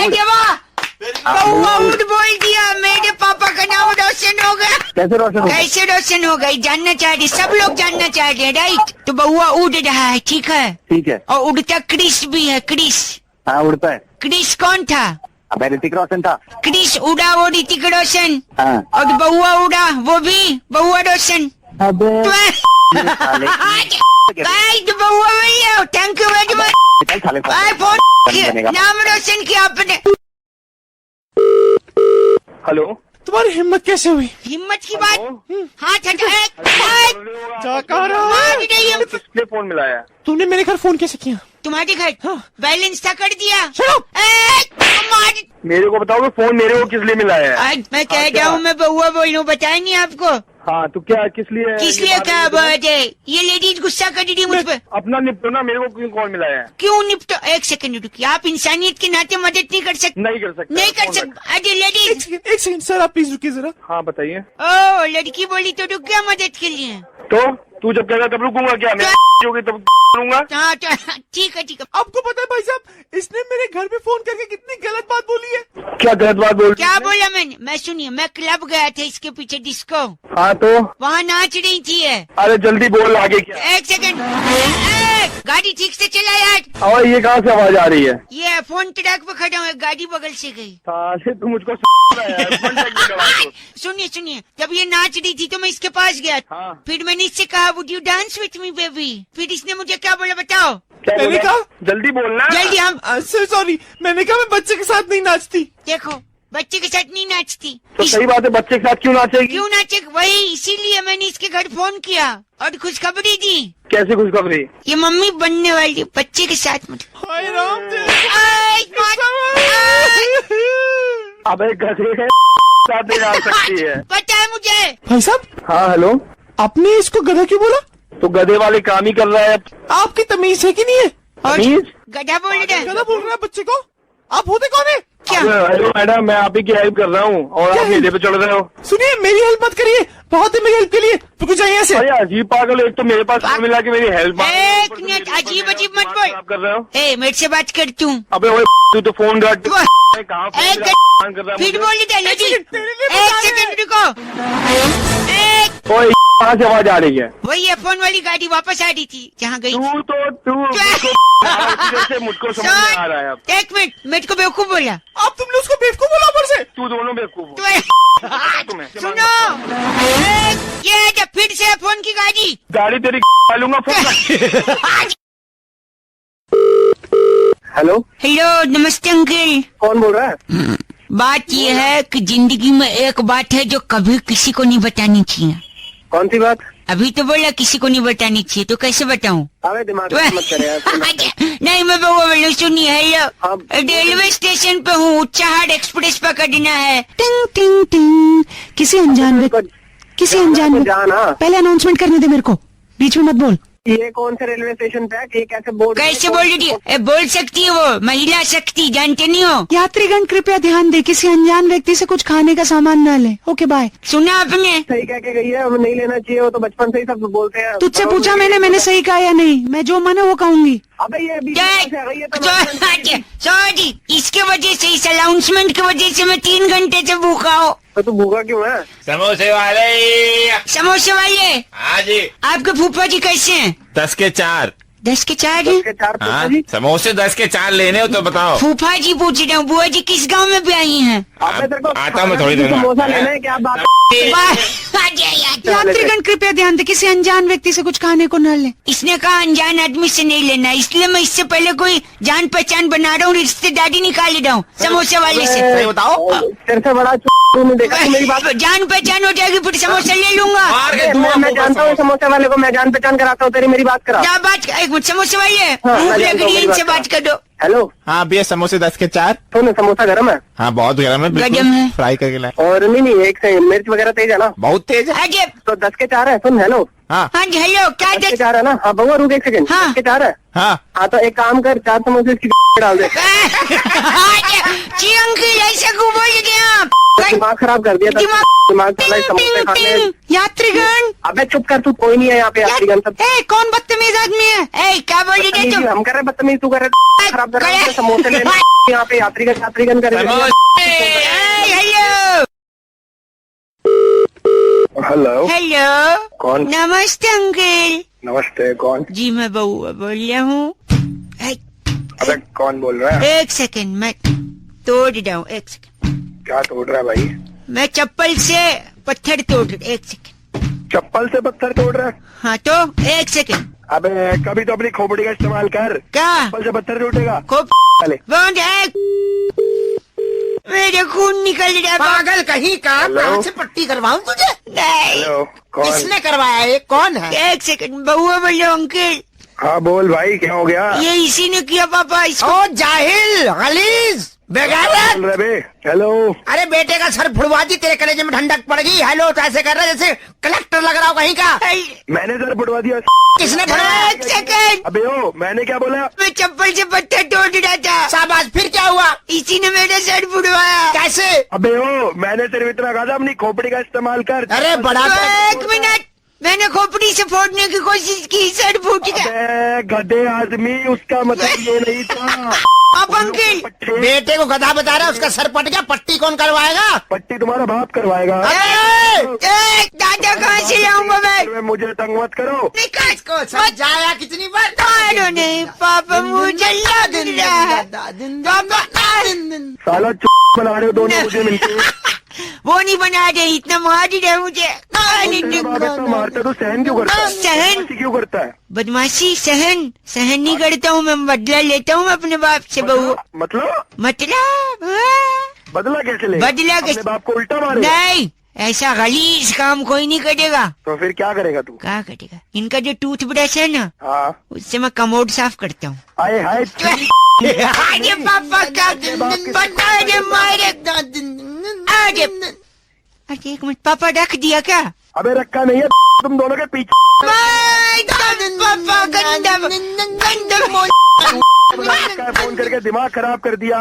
उड़ बोल दिया, मेरे पापा का नाम रोशन हो गया। कैसे रोशन होगा? कैसे रोशन हो गई? जानना चाह रहे, सब लोग जानना चाह रहे, राइट? तो बउआ उड़ रहा है, ठीक है। ठीक है। और उड़ता क्रिस भी है, क्रिस। हाँ उड़ता है। क्रिस कौन था? अबे ऋतिक रोशन था। क्रिस उड़ा, वो ऋतिक रोशन। हाँ। और बउआ उड़ा, वो भी बउआ रोशन। अबे बउआ भैया, thank you very much. Phone नाम रोशन किया आपने। हेलो, तुम्हारी हिम्मत कैसे हुई? हिम्मत की बात? हाथ हटा। किसने फोन मिलाया? तुमने मेरे घर फोन कैसे किया? तुम्हारे घर? हाँ। बैलेंस था कर दिया। मेरे को बताओ, फोन मेरे को किस लिए मिलाया है? आज मैं कह रहा हूँ, मैं बउआ बोल रहा हूँ, बताया नहीं आपको? हाँ तो क्या, किस लिए? किस लिए क्या बात है? ये लेडीज गुस्सा कर रही मुझ पर। अपना निपटो ना, मेरे को क्यों कॉल मिलाया है? क्यों निपटो? एक सेकंड रुकिए, आप इंसानियत के नाते मदद नहीं कर सकते? नहीं कर सकते। नहीं कर सकते। अरे लेडीज, एक सेकंड सर, आप प्लीज रुकिए जरा। हाँ बताइए। ओ लड़की बोली तो रुक गया मदद के लिए। तो तू जब कहेगा तब रुकूंगा क्या? मैं होगी तब करूंगा। हाँ ठीक है ठीक है। आपको पता है भाई साहब, इसने मेरे घर पे फोन करके कितनी गलत बात बोली है। क्या गलत बात बोल? क्या बोला मैंने? मैं सुनिए, मैं क्लब गया था इसके पीछे डिस्को। हाँ तो वहाँ नाच रही थी है। अरे जल्दी बोल आगे क्या? एक सेकंड, गाड़ी ठीक से चला यार। और ये कहाँ से आवाज आ रही है? ये फोन ट्रैक पे खड़ा हूँ, गाड़ी बगल से गई। तू मुझको सुनिए, जब ये नाच रही थी तो मैं इसके पास गया। हाँ। फिर मैंने इससे कहा, would you dance with me baby? फिर इसने मुझे क्या बोला बताओ? मैंने कहा जल्दी बोलना। जल्दी। हम सॉरी, मैंने कहा मैं बच्चे के साथ नहीं नाचती। देखो, बच्चे के साथ नहीं नाचती। तो सही बात है, बच्चे के साथ क्यों नाचेगी? क्यों नाचेगी? वही इसीलिए मैंने इसके घर फोन किया और खुशखबरी दी। कैसी खुशखबरी? ये मम्मी बनने वाली है, बच्चे के साथ। हाय राम। अबे गधे साथ नहीं डाल सकती है। पता है मुझे। भाई साहब। हाँ हेलो। आपने इसको गधा क्यों बोला? तो गधे वाले काम ही कर रहा है। आपकी तमीज है कि नहीं है? तमीज? गधा बोल रहा है। गधा बोल रहा है बच्चे को। आप होते कौन है? क्या? हेलो मैडम, मैं आप ही की हेल्प कर रहा हूँ और आप मेरे पे चढ़ रहे हो। सुनिए, मेरी हेल्प मत करिए, बहुत है मेरी हेल्प के लिए, तो कुछ चाहिए ऐसे। अरे अजीब पागल, एक तो मेरे पास काम मिला कि मेरी हेल्प एक मिनट, अजीब अजीब मत बोल। कर रहे हो। ए, मेरे से बात कर तू। अबे ओए तू तो फोन रख। कहाँ कर रहा फिर बोल दे जी। एक सेकंड रुको। ओए कहाँ से आवाज आ रही है? वही है, फोन वाली गाड़ी वापस आ रही थी जहाँ गई। से मुझको समझ में आ रहा है अब। एक मिनट, मेरे को बेवकूफ बोला। अब तुमने उसको बेवकूफ बोला ऊपर से। तू दोनों बेवकूफ हो। तुम्हें सुनो, ये जब फिर से फोन की गाड़ी गाड़ी तेरी लूंगा फोन। हेलो हेलो, नमस्ते अंकल। कौन बोल रहा है? बात ये है कि जिंदगी में एक बात है जो कभी किसी को नहीं बतानी चाहिए। कौन सी बात? अभी तो बोला किसी को नहीं बतानी चाहिए, तो कैसे बताऊं? अबे दिमाग मत करे यार। नहीं, मैं बउआ बोलूं, सुनिए। हाँ। हेलो, रेलवे स्टेशन पे हूँ, उच्चाहार एक्सप्रेस पकड़ना है। टिंग टिंग टिंग। किसी अनजान जाना पहले अनाउंसमेंट करने दे मेरे को, बीच में मत बोल। ये कौन से रेलवे स्टेशन पे है? ये कैसे बोल रही है? बोल सकती है वो, महिला शक्ति, जानते नहीं हो? यात्रीगण कृपया ध्यान दे, किसी अनजान व्यक्ति से कुछ खाने का सामान न ले। Okay bye. सुना आपने? सही कह के गई है, अब नहीं लेना चाहिए, वो तो बचपन से ही सब बोलते हैं। तुझसे पूछा मैंने सही कहा या नहीं? मैं जो मन है वो कहूंगी। अबे ये सॉरी, इसके वजह से, इस अनाउंसमेंट की वजह से मैं 3 घंटे से भूखा हूँ। तो तू भूखा क्यों है? समोसे वाले। समोसे वाले? हाँ जी। आपके फूफा जी कैसे हैं? 10 के 4। 10 के 4 है? हाँ, समोसे 10 के 4 लेने हो तो बताओ। फूफा जी पूछ रहा हूँ, बुआ जी किस गांव में भी आई हैं? आता मैं थोड़ी देर में। समोसा लेना है क्या? बात यात्रीगण कृपया ध्यान दे, किसी अनजान व्यक्ति से कुछ खाने को न ले। इसने कहा अनजान आदमी से नहीं लेना, इसलिए मैं इससे पहले कोई जान पहचान बना रहा हूँ, रिश्तेदारी निकाल रहा हूँ समोसे वाले से। सही बताओ, तेरे से बड़ा तूने देखा कि मेरी बात? जान पहचान हो जाएगी, फिर समोसा ले लूंगा। मैं जानता हूँ समोसे वाले को, मैं जान पहचान कराता हूँ तेरी। मेरी बात करा। क्या बात? एक मिनट, समोसे वाले इनसे बात कर दो। हेलो। हाँ भैया, समोसे 10 के 4। सुन, समोसा गर्म है? हाँ बहुत गर्म है, गरम है, फ्राई करके लाए। और नहीं, एक से मिर्च वगैरह तेज है ना? बहुत तेज है। तो 10 के 4 है। सुन, हेलो। हाँ जी, हेलो। क्या 10 के 4 है ना? हाँ बउआ रुक एक सेकंड। 10 के 4 है? हाँ तो एक काम कर, 4 समोसे इसकी डाल दे। जी अंकल, ऐसे क्यों बोल दिया? दिमाग खराब कर दिया। दिमाग समोसे खाने। यात्रीगण अबे चुप कर, तू कोई नहीं है यहाँ पे। यात्रीगण सब कौन बदतमीज आदमी है? क्या बोल रही है? हम कर रहे बदतमीज, तू कर रहे खराब कर रहे। समोसे ले यहाँ पे यात्रीगण कर रहे। हेलो। हेलो, कौन? नमस्ते अंकल। नमस्ते, कौन? जी मैं बउआ बोल रहा हूँ। अबे कौन बोल रहा है? एक सेकंड, मैं तोड़ रहा हूँ। एक सेकंड। क्या तोड़ रहा है भाई? मैं चप्पल से पत्थर तोड़ रहा। एक सेकंड। चप्पल से पत्थर तोड़ रहा है? हाँ तो एक सेकंड। अबे कभी तो अपनी खोपड़ी का इस्तेमाल कर। क्या? चप्पल से पत्थर टूटेगा? बंद है। मेरे खून निकल रहा। पागल कहीं का, प्राण से पट्टी करवाऊं तुझे? नहीं। हेलो, कौन? किसने करवाया? ये कौन है? एक सेकंड, बउआ बोलो अंकल। हाँ बोल भाई, क्या हो गया? ये इसी ने किया पापा इसको। ओ जाहिल, गलीज, बेगारत। बोल रहे बे? हेलो। अरे बेटे का सर फुड़वा दी, तेरे कलेजे में ठंडक पड़ गई। हेलो तो ऐसे कर रहा है जैसे कलेक्टर लग रहा हो कहीं का। मैंने सर फुड़वा दिया? किसने फुड़वाया? एक सेकंड। अबे ओ, मैंने क्या बोला? मैं चप्पल से पत्थर तोड़ रहा था। शाबाश, फिर क्या हुआ? इसी ने मेरा सर फुड़वाया। कैसे? अबे ओ, मैंने सिर्फ इतना कहा था अपनी खोपड़ी का इस्तेमाल कर। अरे बड़ा। एक मिनट, मैंने खोपड़ी से फोड़ने की कोशिश की, सर फूट गया। अबे गधे आदमी, उसका मतलब ये नहीं था। आप अंकल, बेटे को गधा बता रहा है, उसका सर पट गया। पट्टी कौन करवाएगा? पट्टी तुम्हारा बाप करवाएगा। दादा कहाँ से लाऊंगा मैं? मुझे तंग मत करो। इसको समझाया कितनी बार? नहीं पापा, मुझे लग रहा है। साला बना रहे हो दोनों मुझे मिलके। वो नहीं बना रहे, इतना मार ही रहे मुझे। मारता तो सहन क्यों करता है? सहन क्यों करता है? बदमाशी सहन नहीं करता हूँ मैं, बदला लेता हूँ मैं अपने बाप से। बहू मतलब बदला कैसे ले? बदला अपने बाप को उल्टा मारे? नहीं, ऐसा गलीज काम कोई नहीं करेगा। तो फिर क्या करेगा तू? क्या करेगा? इनका जो टूथ ब्रश है ना, उससे मैं कमोड साफ करता हूँ। आए हाय आगे पापा का बता मारे। आगे। अरे एक मिनट, पापा रख दिया क्या? अबे रखा नहीं है, तुम दोनों के पीछे पापा गंदम गंदम फोन करके दिमाग खराब कर दिया।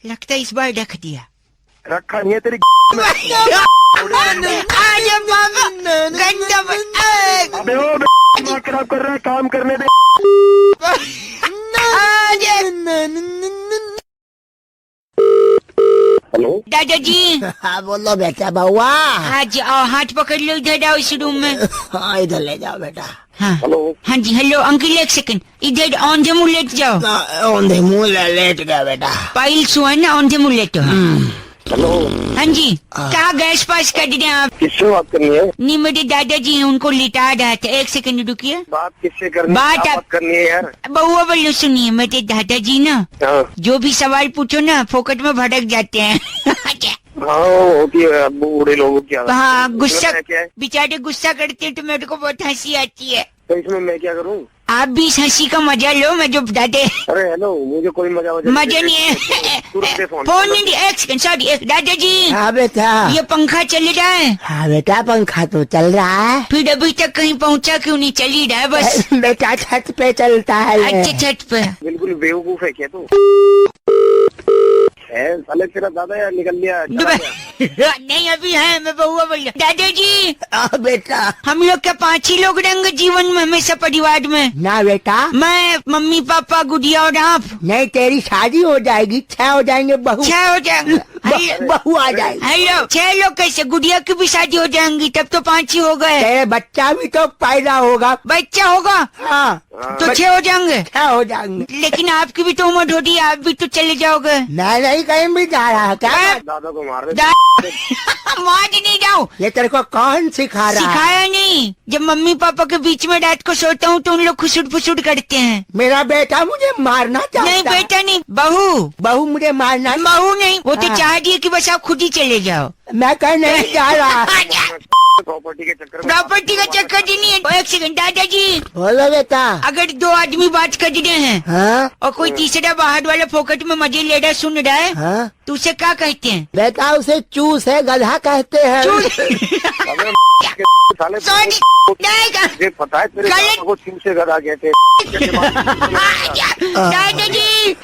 लगता है इस बार ढक दिया। रखा नहीं है तेरी आजा पापा गंदम अबे ओ दिमाग खराब कर रहा है, काम करने दे। हेलो दादाजी। हाँ बोलो बेटा बउआ। आज आओ, हाथ पकड़ लो, इधर आओ इस रूम में। हाँ इधर ले जाओ बेटा। हाँ हेलो हाँ जी हेलो अंकल, एक सेकंड इधर औंधे मुंह लेट जाओ। औंधे मुंह लेट गया बेटा। पाइल्स हुआ ना, औंधे मुंह लेटो। हेलो हाँ जी कहाँ गैस पास कर रहे हैं आप? किससे बात करनी है? नहीं मेरे दादाजी हैं, उनको लिटा रहा था। एक सेकंड रुकिए। बात किससे करनी है? बात क्या आप- बात करनी है यार? बउआ बोलो, सुनिए मेरे दादाजी ना हाँ जो भी सवाल पूछो ना फोकट में भड़क जाते हैं। हाँ होती है अब बूढ़े लोगों की आदत। हाँ गुस्सा, इसमें क्या है? बेचारे गुस्सा करते हैं तो मेरे को बहुत हंसी आती है। तो इसमें मैं क्या करूँ? आप भी इस हंसी का मजा लो, मैं जो बताते। अरे हेलो, मुझे कोई मजा मजा नहीं है। फोन नहीं, एक सेकंड सॉरी। एक दादाजी हाँ बेटा। ये पंखा चल रहा है? हाँ बेटा पंखा तो चल रहा है। फिर अभी तक कहीं पहुंचा क्यों नहीं? चल ही रहा है बस। बेटा छत पे चलता है ये। अच्छा छत पे। बिल्कुल बेवकूफ है क्या तू? है साले तेरा दादा यार निकल लिया, चला गया। नहीं अभी है, मैं बउआ बोल रहा। दादाजी हाँ बेटा। हम लोग क्या 5 ही लोग रहेंगे जीवन में हमेशा परिवार में? ना बेटा मैं, मम्मी पापा, गुड़िया और आप। नहीं, तेरी शादी हो जाएगी, 6 हो जाएंगे बहू। 6 हो जाएंगे। बहू आ जाएगी। हेलो 6 लोग कैसे? गुड़िया की भी शादी हो जाएंगी, तब तो 5 ही हो गए। तेरे बच्चा भी तो पैदा होगा। बच्चा होगा हाँ तो 6 हो जाएंगे। 6 हो जाएंगे। लेकिन आपकी भी तो उम्र हो रही है, आप भी तो चले जाओगे। मैं नहीं कहीं भी जा रहा क्या? दादा को मार दे। मार नहीं जाओ। ये तेरे को कौन सिखा रहा है? सिखाया नहीं। जब मम्मी पापा के बीच में रात को सोता हूँ तो उन लोग खुसुट फुसुट करते हैं। मेरा बेटा मुझे मारना चाहता नहीं है। बेटा नहीं, बहू। बहू मुझे मारना। बहू नहीं, वो तो हाँ। चाह रही है कि बस आप खुद ही चले जाओ। मैं कहीं नहीं जा रहा। प्रॉपर्टी के चक्कर में प्रॉपर्टी का चक्कर ही नहीं है। एक सेकंड दादाजी, बोलो बेटा। अगर 2 आदमी बात कर रहे हैं हाँ और कोई तीसरा बाहर वाला फोकट में मजे ले रहा सुन रहा है, हाँ तो उसे क्या कहते हैं? बेटा उसे चूस है, गधा कहते हैं। अबे साले सॉरी नहीं का- मुझे पता है तेरे गलत- दादा को चूसे गधा कहते हैं। दादाजी